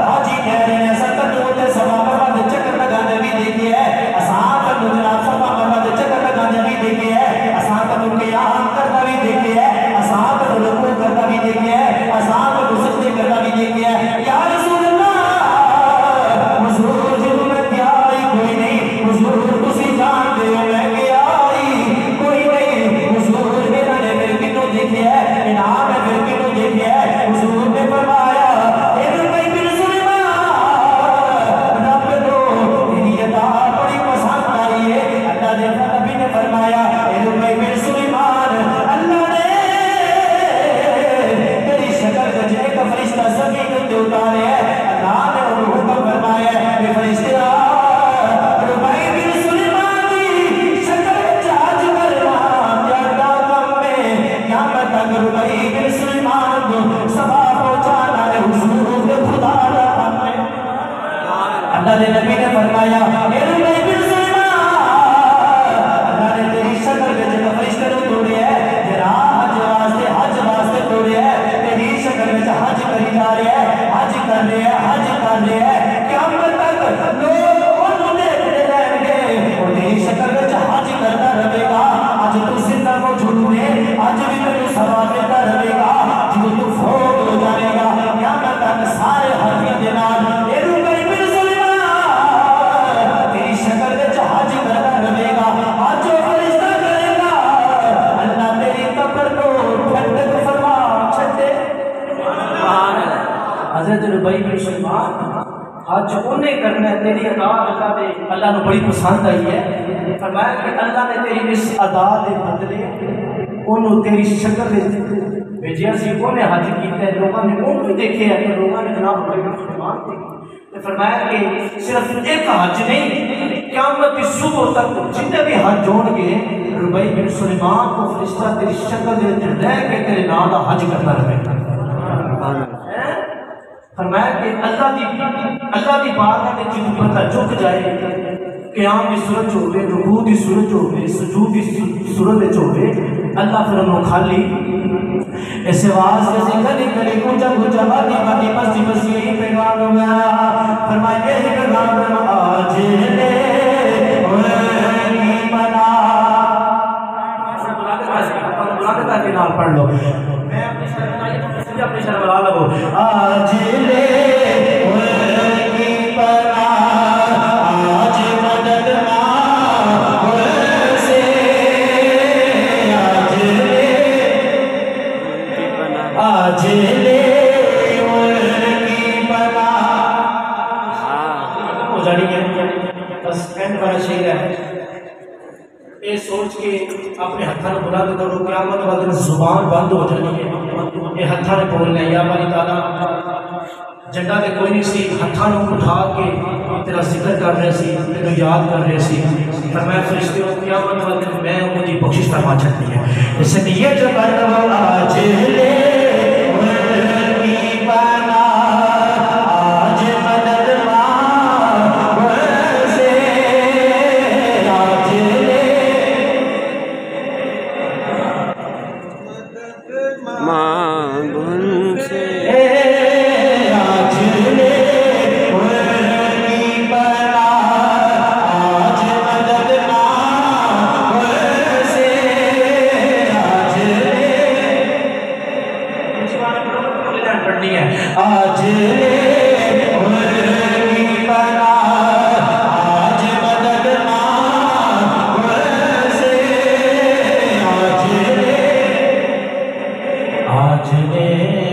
Speaker 1: हाजी कह रहे हैं सत्तर तो सवाब मरवा चक्कर लगाने भी देखे है आसान का जनाब सवाब मरवा चक्कर लगाने भी देखे है आसान का क़याम करना भी देखे है आसान का रुकू करना भी देखे है आसान का सजदे करना भी देखे है या रसूल अल्लाह हुजूर जिन्हों मैं क्या आई कोई नहीं हुजूर तुसी जानते हो मैं क्या आई कोई नहीं हुजूर मेरा ने मेरे किन्हों देखे है इनाम है मेरे किन्हों देखे है हुजूर ने फरमाया ए रुबई बिन सुलेमान रब को तेरी अदा बड़ी पसंद आई है अल्लाह ने नबी ने फरमाया ए रुबई बिन सुलेमान अल्लाह ने तेरी शक्ल में एक फरिश्ता ज़मीन पे उतारे है अल्लाह ने उन्हें हुक्म फरमाया कि फरिश्ता रुबई बिन सुलेमान की शक्ल में आज करना ज्यादा कम में क़यामत तक रुबई बिन सुलेमान को सवाब पहुंचाना है हुजूर के खुदा का काम है अल्लाह ने नबी ने फरमाया ए रुबई बिन सुलेमान अल्लाह ने तेरी शक्ल में जो फरिश्ते को तोड़े है जरा हज वास्ते तोड़े है तेरी शक्ल में हज करी जा रहे हैं हज कर रहे हैं हज कर रहे हैं क़यामत तक लोग उन्होंने देखते रहेंगे और तेरी शक्ल में हज करता रहेगा आज तू जिंदा को झूठे आज भी तेरे सवाब मिलता रहेगा जो तू फोट हो जाएगा क़यामत तक सारे हाजियों के नाल ए रुबई बिन सुलेमान तेरी शक्ल में हज करता रहेगा आज जो फरिश्ता करेगा अल्लाह तेरी कब्र को ठंडक फरमा छड़े हज़रत रुबई बिन सुलेमान आज उन्हें करना है तेरी अदा अल्लाह ने बड़ी पसंद आई है फरमाया कि अल्लाह ने तेरी इस अदा के बदले उन्होंने तेरी शक्ल भेजा सी उन्हें हज किया लोगों ने उन्होंने देखे है तो लोगों ने जनाब रुबई बिन सुलेमान देखे फरमाया कि सिर्फ एक हज नहीं क़यामत की सुबह तक जितने भी हज होंगे रुबई बिन सुलेमान को फरिश्ता तेरी शक्ल दे रह के तेरे नाम का हज करता रहेगा फरमाया कि अल्लाह की बात है कि बंदा झुक जाए क़याम की सूरत होवे रुकू की सूरत होवे सुजूद की सूरत होवे अल्लाह फिर उन्होंने खाली इस वास्ते से गली गली कुचा कुचा बाती बाती बस्ती बस्ती यही पैगाम होगा फरमाया यही पैगाम आज ले मना बुलाते के नाम पढ़ लो मैं अपनी शर्म बुला लो आज ले आज मदद से आज ले बना हो जानी है बस एंड वाला शेर है ये सोच के अपने हथा ने बुलंद करो क़यामत वाले दिन जुबान बंद हो जानी है ये हथा ने बोलना या बारी ताला जगह ते कोई नहीं सी हथा ने उठा के तेरा जिक्र कर रहे सी तेरे याद कर रहे सी फरमाया फरिश्ते क़यामत वाले दिन मैं उनकी बख्शिश फरमा छड़ी है इसलिए जो करना आज ले बना आज मदद से आज ले
Speaker 2: मांग उनसे
Speaker 1: आज ले बना आज मदद से आज ले पढ़नी है आज बना आज मदद से आज ले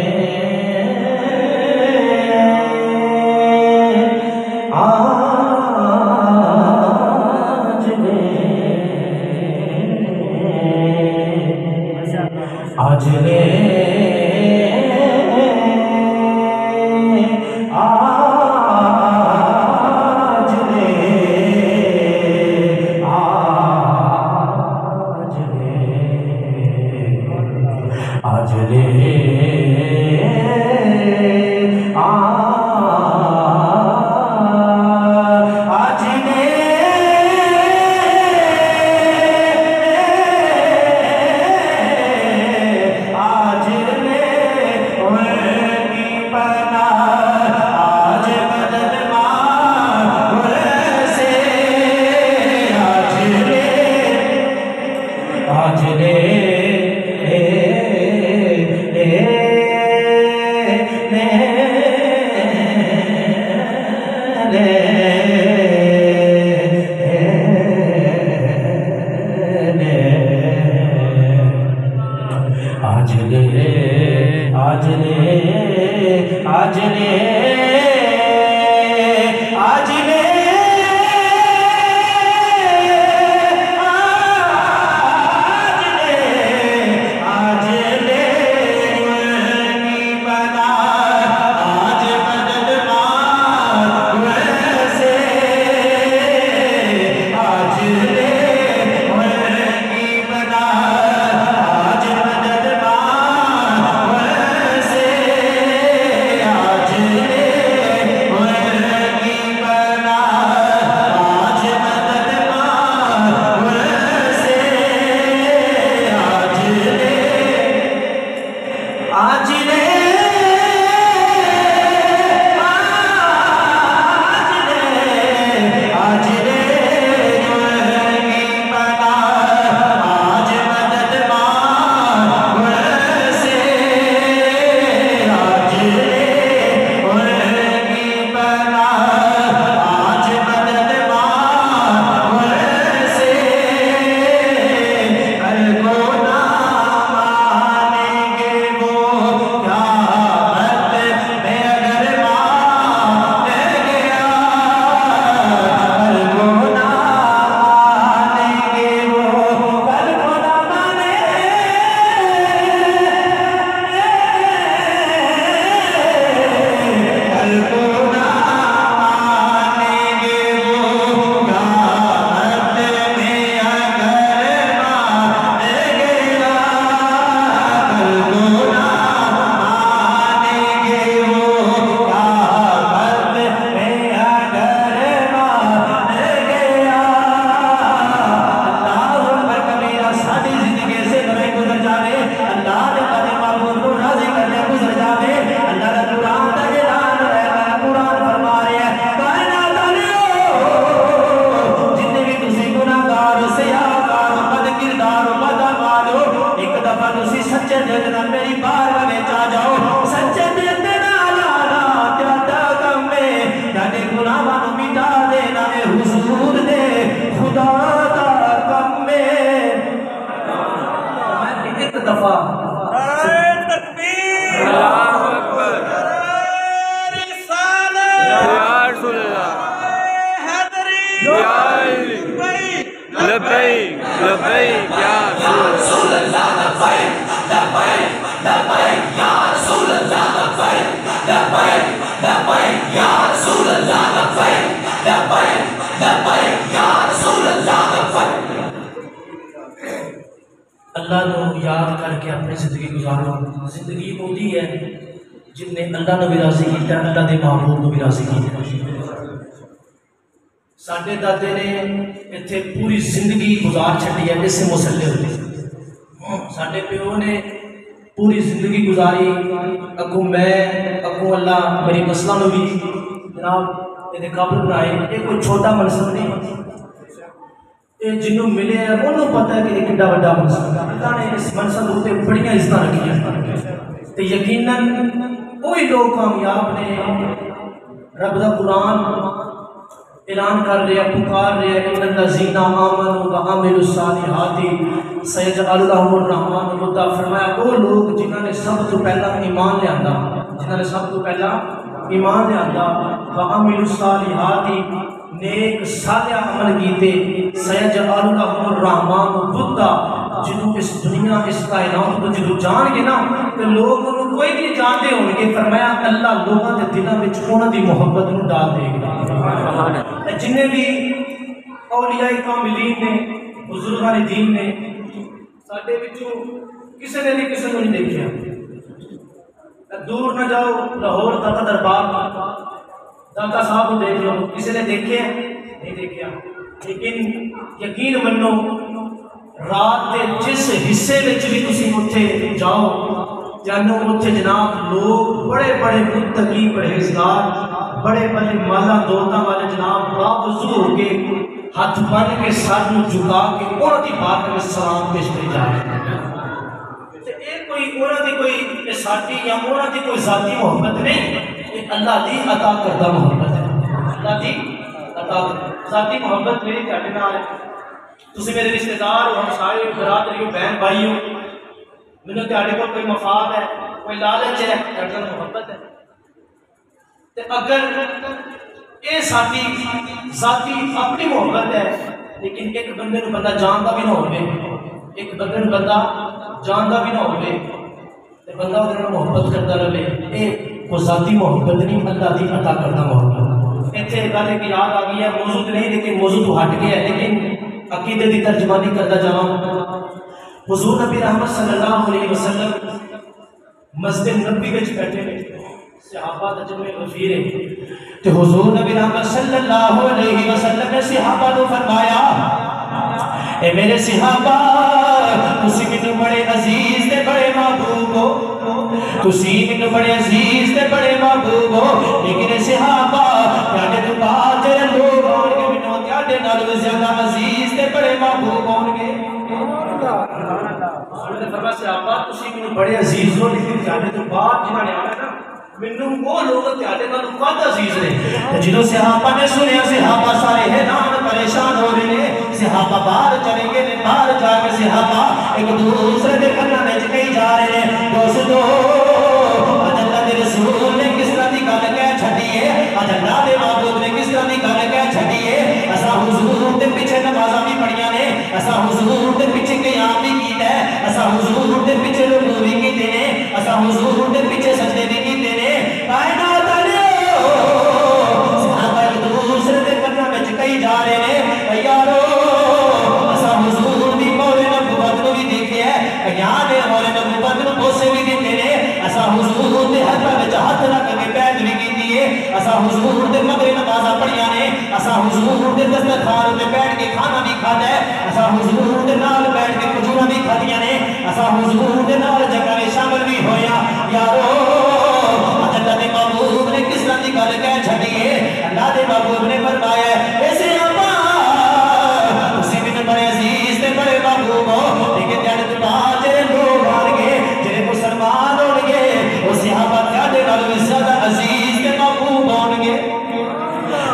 Speaker 1: अल्लाह को याद करके अपनी जिंदगी गुजारो। जिंदगी होती है जिन्हें अल्लाह ने भी राजी किया, अल्लाह के महबूब को भी राजी किया। साडे दादे ने इत्थे पूरी जिंदगी गुजार छड़ी है इस मसले उत्ते। साडे प्यो ने पूरी जिंदगी गुजारी, अगू मैं अगू अल्लाह मेरी नस्लों को भी जनाब ये काबिल बनाए। ये कोई छोटा मनसब नहीं, ये जिन्हों मिले है उन्होंने पता है कि एक कितना बड़ा मनसब है। अल्लाह ने इस मनसब उत्ते बड़ियां इज्जत रखी तो यकीनन वही लोग कामयाब ने। रब दा कुरान ऐलान कर रहे, पुकार रहे, इन्नल्लज़ीना आमनू व अमिलुस सालिहाति सयजअलु लहुमुर रहमानु वुद्दा। फरमाया वो लोग जिन्होंने सब तो पहला ईमान लिया, जिन्होंने सब तो पहला ईमान लिया, व अमिलुस सालिहाति नेक साले अमल कीते, सयजअलु लहुमुर रहमानु वुद्दा। जिन्हों इस दुनिया इस कायनात को जो जान गए ना तो लोग उन्होंने कोई नहीं जानते होंगे। फरमाया अल्लाह लोगों के दिलों में उन्होंने मोहब्बत को डाल देगा। जिन्हें भी औलियाए कामिलीन ने, बुजुर्गां ने दीन ने, साडे विचों किसी ने भी किसी को नहीं देखा। दूर न जाओ, लाहौर दाता दरबार दाता साहब को देख लो, किसी ने देखे नहीं देखा। लेकिन यकीन मनो रात के जिस हिस्से में भी तुम उत्थे जाओ जानो उत्थे जनाब लोग बड़े बड़े मुत्तकी परहेजगार, बड़े बड़े माला दौलत वाले जनाब बावजूद होके हाथ बन के सर झुका के उन्होंने बात में सलाम पेश करे जा रहे। ये कोई उन्होंने कोई साथी या उन्होंने कोई जाती मोहब्बत नहीं, ये अल्लाह दी अता करदा मोहब्बत है। अल्लाह दी अता जाती मोहब्बत मेरी ਤੁਹਾਡੇ ਨਾਲ है। तुसीं मेरे रिश्तेदार हो, हम सारे बरादरी हो, बहन भाई हो, मैंने ਤੁਹਾਡੇ कोल कोई मफाद है, कोई लालच है, ਤੁਹਾਡੇ ਨਾਲ मोहब्बत है। ते अगर ये साथी जाती अपनी मोहब्बत है, लेकिन एक बंदे को बंदा जानता भी ना हो, एक बंदे को बंदा जानता भी ना हो, बंदा उधर मोहब्बत करता रहे, ये कोई जाती मोहब्बत नहीं, अल्लाह दी अता करता मोहब्बत। इतने गल एक याद आ गई है, मौजूद नहीं लेकिन मौजूद तो हट गया है, लेकिन अकीदे की तर्जमानी करता जावा। हुजूर नबी रहमत सल्लल्लाहु अलैहि वसल्लम मस्जिद नबी में बैठे हुए, सहाबा दा जमे गफीर है, तो हुजूर नबी रहमत सल्लल्लाहु अलैहि वसल्लम ने सहाबा को फरमाया, ए मेरे सहाबा तुसी मैनू बड़े अजीज ते बड़े महबूब हो, तुसी मैनू बड़े अजीज ते बड़े महबूब हो, लेकिन सहाबा त्याडे तो बाद जेड़े लोग होणगे मैनू त्याडे नालों ज्यादा अजीज ते बड़े महबूब होणगे। उन्होंने फरमाया सहाबा तुसी मैनू बड़े अजीज हो, लेकिन त्याडे तो बाद जिन्हां ने आना ना मैनू वो लोग त्याडे नालों वध अजीज ने। जो सहाबा ने सुनिया, सहाबा सारे हैरान परेशान हो रहे हैं, सहाबा बाहर चले गए ने, बाहर जाके सहाबा एक दूसरे के कन्ना में कही जा रहे हैं, दोस्तों आज अल्लाह के रसूल ने किस तरह की गल कह छड्डी है, आज अल्लाह के महबूब ने किस तरह की गल कह छड्डी है, असा हुजूर के पीछे नमाज़ां भी पढ़ियां ने, असा हुजूर के पीछे क़याम भी कीता है, असा हुजूर के पीछे रुकू भी कीते ने, असा हुजूर के पीछे सजदे भी कीते ने। कायनात वाले सहाबा एक दूसरे के कन्ना में कही जा रहे हैं, यारो असा हुजूर दी मौले नबुवत को भी देखे है, याद है मौले नबुवत को बोसे भी देते ने, असा हुजूर दे हत्थ विच हत्थ रख के बैत भी कीती है, असा हुजूर दे मगरे नमाज़ां पढ़ियां ने, असा हुजूर दे दस्तरखान ते बैठ के खाना भी खाता है, असा हुजूर दे नाल बैठ के खजूरां भी खादियां ने, असा हुजूर दे नाल जगह में शामिल भी होया। यारो अल्लाह के महबूब ने किस तरह की गल कह छड्डी है, अल्लाह के महबूब ने फरमाया ऐसे अम्मा तुसी मैनू बड़े अजीज ते बड़े महबूब हो, लेकिन त्याडे तो बाद जेड़े लोग आउणगे, जेड़े मुसलमान होणगे, वो सहाबा त्याडे नालों ज्यादा अजीज ते महबूब होणगे।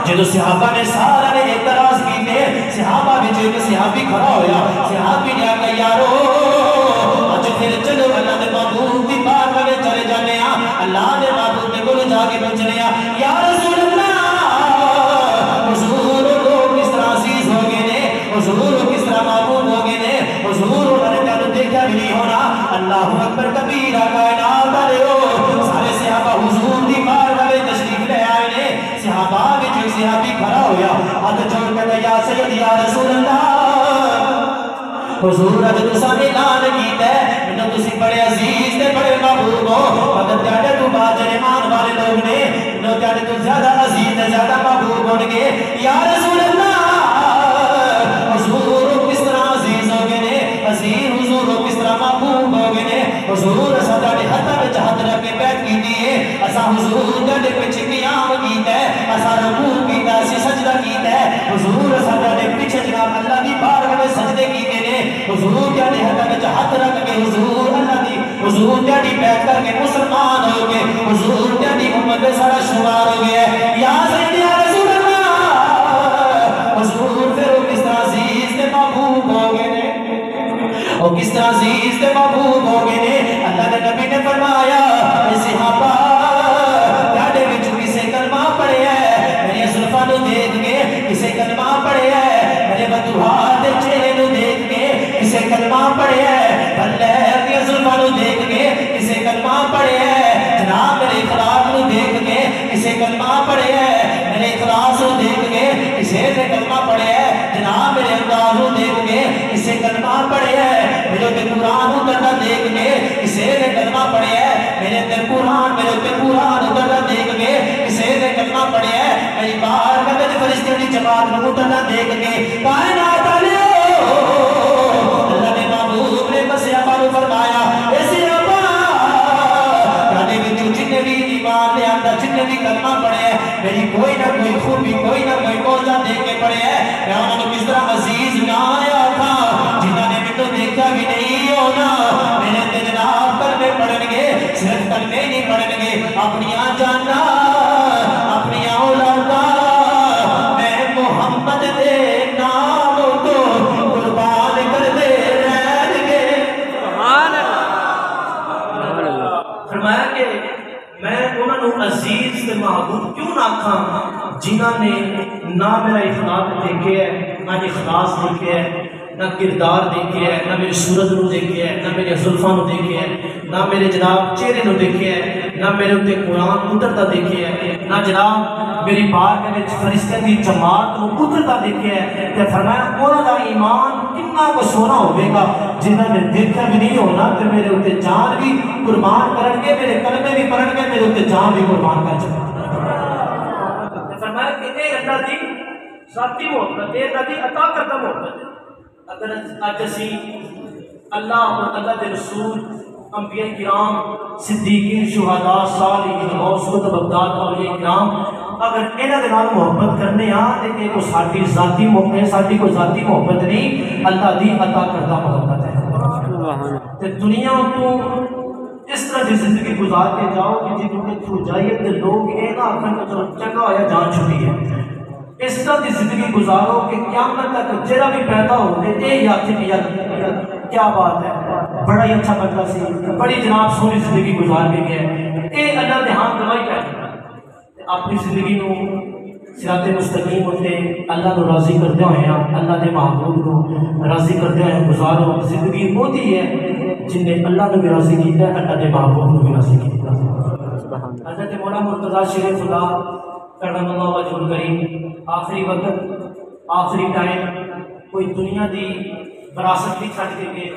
Speaker 1: जो सहाबा ने सारा ने एतराज कीते, सहाबा विच एक सहाबी खड़ा होया, सहाबी ने आख्या यारो अज फिर चलो अल्लाह के महबूब की बात वाले चले जाने, अल्लाह के महबूब के कोल जाके पूछने या रसूल अल्लाह हुजूर लोग किस तरह अजीज हो गए ने, हुजूर किस तरह महबूब हो गए ने, हुजूर उन्होंने त्यानू देखा भी नहीं होना। अल्लाहु अकबर कबीरा कायनात वाले हो, सारे सहाबा हुजूर दी बार वाले तशरीफ ले आए ने, सहाबा विच एक सहाबी खड़ा होया, हाथ जोड़ के या सैयद या रसूल अल्लाह हुजूर अज तुसां ऐलान कीता है मैनू तुसीं बड़े अजीज ते बड़े महबूब हो, मगर त्याडे तो बाद जेड़े आने वाले लोग ने मैनू त्याडे तो ज्यादा अजीज ते ज्यादा महबूब होणगे। या रसूल अल्लाह हुजूर किस तरह अजीज हो गए ने, अजीज हुजूर किस तरह महबूब हो गए ने, हुजूर असां तुहाडे हत्थां विच हत्थ रख के बैठ कीती है, असां हुजूर तुहाडे पिछे क़याम कीता है, असां रुकू कीता, असीं सजदा कीता है, हुजूर असां तुहाडे पिछे जनाब अल्लाह दी बार वाले सजदे कीते ने, हुजूर तुहाडे हत्थां विच हत्थ रख के हुजूर अल्लाह दी हुजूर तुहाडी बैठ करके मुसलमान हो गए, हुजूर तुहाडी उम्मत में सारा शुमार हो गया है। या सैयद या रसूल अल्लाह हुजूर फिर वो किस तरह अजीज ते महबूब हो गए ने, वो किस तरह अजीज ते महबूब हो गए ने। अल्लाह के नबी ने फरमाया सहाबा तुहाडे विच किसे कलमा पढ़िया है, मेरे जुल्फां नूं देख के किसे कलमा पढ़िया है, मेरे बदुहार दे चेहरे नूं देख के किसे कलमा पढ़िया है, बल्ले दी जुल्फां नूं देख के किसे कलमा पढ़िया है, जनाब मेरे इखलास नूं देख के किसे कलमा पढ़िया है, मेरे इखलास नूं देख के किसे ने कलमा पढ़िया है, जनाब मेरे अंदाज नूं देख के किसे कलमा पढ़िया है, मेरे ते कुरान उतरदा देख के किसे ने कलमा पढ़िया है, मेरे ते कुरान उतरदा देख के किसे ने कलमा पढ़िया है, मेरी बार कदे फरिश्ते दी जमात नूं उतरदा देख के। कायनात वाले अल्लाह ने महबूब ने सहाबा नूं फरमाया ऐसे अब्बा तुहाडे विच जिन्ने भी ईमान ले आंदा, जिन्ने भी कलमा पढ़िया मेरी कोई ना कोई खूबी कोई ना कोई मौजा देख के पढ़िया, मैं उन्होंने किस तरह अजीज ना आया था जिन्होंने मैनू देखा भी नहीं होना, मेरे ते जनाब सिर्फ कलमे नहीं पढ़नगे, अपनी जाना अपनी औलादा मैं मोहम्मद दे नाम तो कुर्बान कर दे रहेंगे। फरमाया कि मैं उन्होंने अजीज ते महबूब क्यों ना आखा जिन्होंने ना मेरा इखलास देखे है, ना इखलास देखे है, ना किरदार देखे है, ना मेरी सूरत को देखे है, ना मेरे जुल्फा को देखे है, ना मेरे जनाब चेहरे को देखे है, ना मेरे उत्ते कुरान उतरता देखे है, ना जनाब मेरी बात के फरिश्ते की जमात को उतरता देखे है। तो फरमाया उन्होंने ईमान कितना को सोना होगा जिन्होंने देखा भी नहीं होना तो मेरे उत्ते जान भी कुर्बान करेंगे, मेरे कलमे भी पढ़नगे, मेरे उत्ते जान भी कुर्बान कर चुके। फरमाया कि ये अल्लाह दी जाती मोहब्बत है, अल्लाह दी अता करदा मोहब्बत है। अगर अज असी अल्लाह और अल्लाह के रसूल अंबिया किराम सिद्दीकीन शुहदा सालिहीन गौसुत बगदाद औलिया किराम अगर इन्हां दे नाल मोहब्बत करने तो ये कोई साडी जाती मोहब्बत है, साडी कोई जाती मोहब्बत नहीं, अल्लाह दी अता करदा मोहब्बत है। ते दुनिया तो इस तरह की जिंदगी गुजार के जाओ कि जिनके थ्रू जाइए तो लोग ये ना आखन को चलो चंगा होया जान छुट्टी है। इस तरह की जिंदगी गुजारो कि क़यामत तक जरा भी पैदा हो क्या बात है, बड़ा ही अच्छा बंदा सी, बड़ी जनाब सोहनी जिंदगी गुजार के गया। ये अल्लाह के हाथ दवाई पै अपनी जिंदगी को सिराते मुस्तकीम होते अल्लाह को राजी करते हुए अल्लाह के महबूब को राजी करते हुए गुजारो। जिंदगी होती है जिन्हें अल्लाह को भी राजी किया, अल्लाह के महबूब को भी राजी किया। हज़रत मौला मुर्तज़ा शेर खुदा करमल्लाहु वजहुल करीम आखिरी वक्त आखिरी टाइम कोई दुनिया की विरासत नहीं छड़ के गए,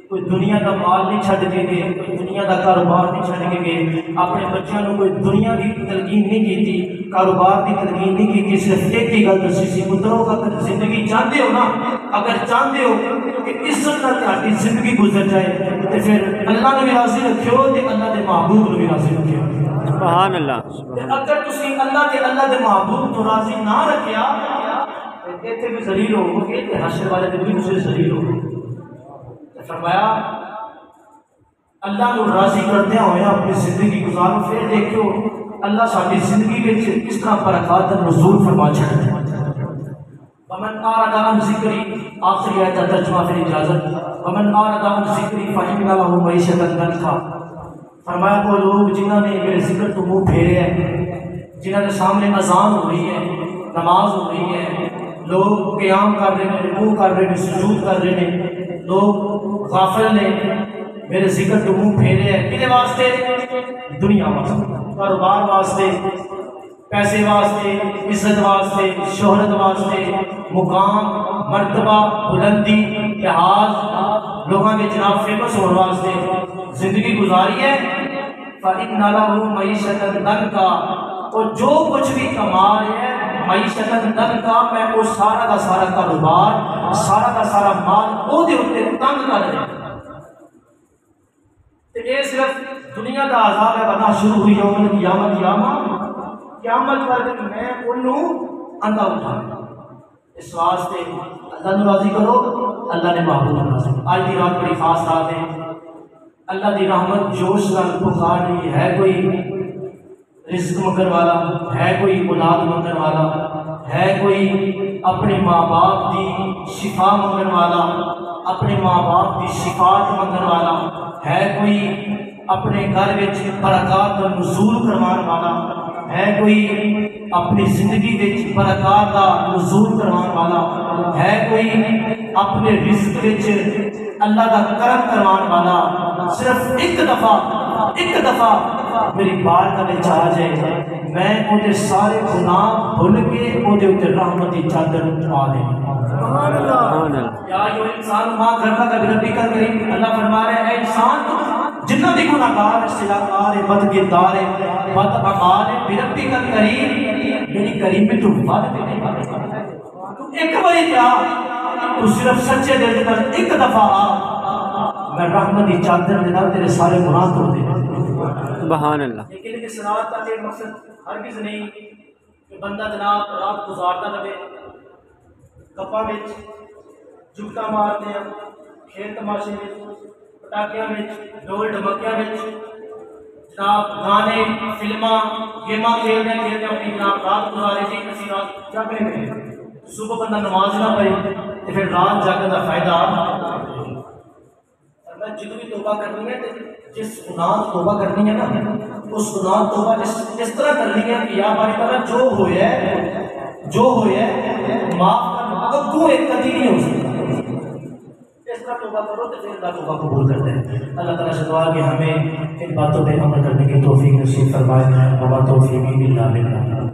Speaker 1: कोई दुनिया का माल नहीं छड़ के गए, कोई दुनिया का कारोबार नहीं छड़ के गए, अपने बच्चों को कोई दुनिया की तलकीन नहीं की, कारोबार की तलकीन नहीं की, सिर्फ एक ही गल दसी सी पुत्रों अगर जिंदगी चाहते हो ना, अगर चाहते हो कि इज्जत का तुम्हारी जिंदगी गुजर जाए तो फिर अल्लाह ने भी राजी रखियो तो अल्लाह के महबूब ने भी राजी रखियो। सुभान अल्लाह। अगर तुम अल्लाह के महबूब तो राजी ना रखिया इतने भी जलील होगे तो हश्र वाले दिन भी तुझे जलील होगे। फरमाया अल्लाह को राजी करते हुए अपनी जिंदगी गुजारो, फिर देखियो अल्लाह साडी जिंदगी में किस तरह बरकत नज़ूल फरमा छड़ता है। वमन आरदा अन ज़िक्री आखिरी आयत तर्जुमा फिर इजाजत वमन आरदा अन ज़िक्री फइन्ना लहू मईशतन दंका। फरमाया वो लोग जिन्होंने मेरे जिक्र तो मुँह फेरे हैं, जिन्होंने सामने अजान हो रही है, नमाज हो रही है, लोग क़याम कर रहे हैं, रुकू कर रहे हैं, सुजूद कर रहे हैं, लोग गाफिल ने मेरे जिक्र तो मुँह फेरे हैं। किहदे वास्ते? दुनिया वास्ते, कारोबार वास्ते, पैसे वास्ते, इज्जत वास्ते, शोहरत वास्ते, मुकाम मर्तबा बुलंदी लिहाज लोगों के जनाब फेमस होने वास्ते जिंदगी गुजारी है। फ़इन्ना लहू मईशतन दंका, और जो कुछ भी कमा रहे हैं मईशतन दंका, मैं वो सारा का सारा कारोबार सारा का सारा माल ओहदे उत्ते तंग कर रहे हैं। तो ये सिर्फ दुनिया का आजाब है, वरना शुरू हुई यौमुल क़यामत पर दिन मैं उन्होंने अंधा उठा। इस वास्ते अल्लाह को राजी करो, अल्लाह ने महबूब राजी। आज की रात बड़ी खास रात है, अल्लाह की रहमत जोश का पुकार रही है। कोई रिज़्क़ मंगने वाला है, कोई औलाद मंगने वाला है, कोई अपने माँ बाप की शिफा मंगने वाला, अपने माँ बाप की शिफात मंगने वाला है, कोई अपने घर में बरकत का नज़ूल करवाने वाला है, कोई अपनी जिंदगी में बरकत का नज़ूल करवाने वाला है, कोई अपने रिज़्क़ में अल्लाह का करम करवाने वाला। सिर्फ एक दफ़ा मेरी बात का आ जाए, मैं उन्हें सारे गुनाह भूल के उन्हें उत्ते रहमत की चादर पा दे। यार जो इंसान माँ करना का विरती कर करीम अल्लाह फरमा रहे हैं, इंसान तो जिन्ना भी गुनाहगार है, सिलाकार है, बदकिरदार है, बदअमाल है, विरती का करीम मेरी करीम में तू बात भी नहीं पाता। तू एक बार जा, तू सिर्फ सच्चे दिल से एक दफा आ, मैं रहमत की चादर के नाल तेरे सारे गुनाह धो दे। सुभान अल्लाह। लेकिन इस रात का ये मकसद हरगिज़ नहीं कि बंदा जनाब रात गुजारता रहे गप्पा में जुगता मारते हैं, खेल तमाशे में, पटाखियां में, ढोल ढमकियां में, जनाब गाने फिल्मा गेमा खेलने खेलते अपनी जनाब रात गुजारे जी किसी रात क्या करेंगे सुबह बंदा नमाज ना पढ़े तो फिर रात जागने का फायदा जो भी तौबा करनी है जिस गुनाह तौबा करनी है ना उस गुनाह तौबा इस तरह करनी है कि या बारी ताला जो होया माफ कर अगर तू एक कदी नहीं हो सकता इस तरह तौबा करो तो फिर अल्लाह तौबा कबूल करते हैं। अल्लाह ताला से दुआ कि हमें इन बातों पे अमल करने की तौफीक नसीब फरमाए। वमा तौफीकी इल्ला बिल्लाह।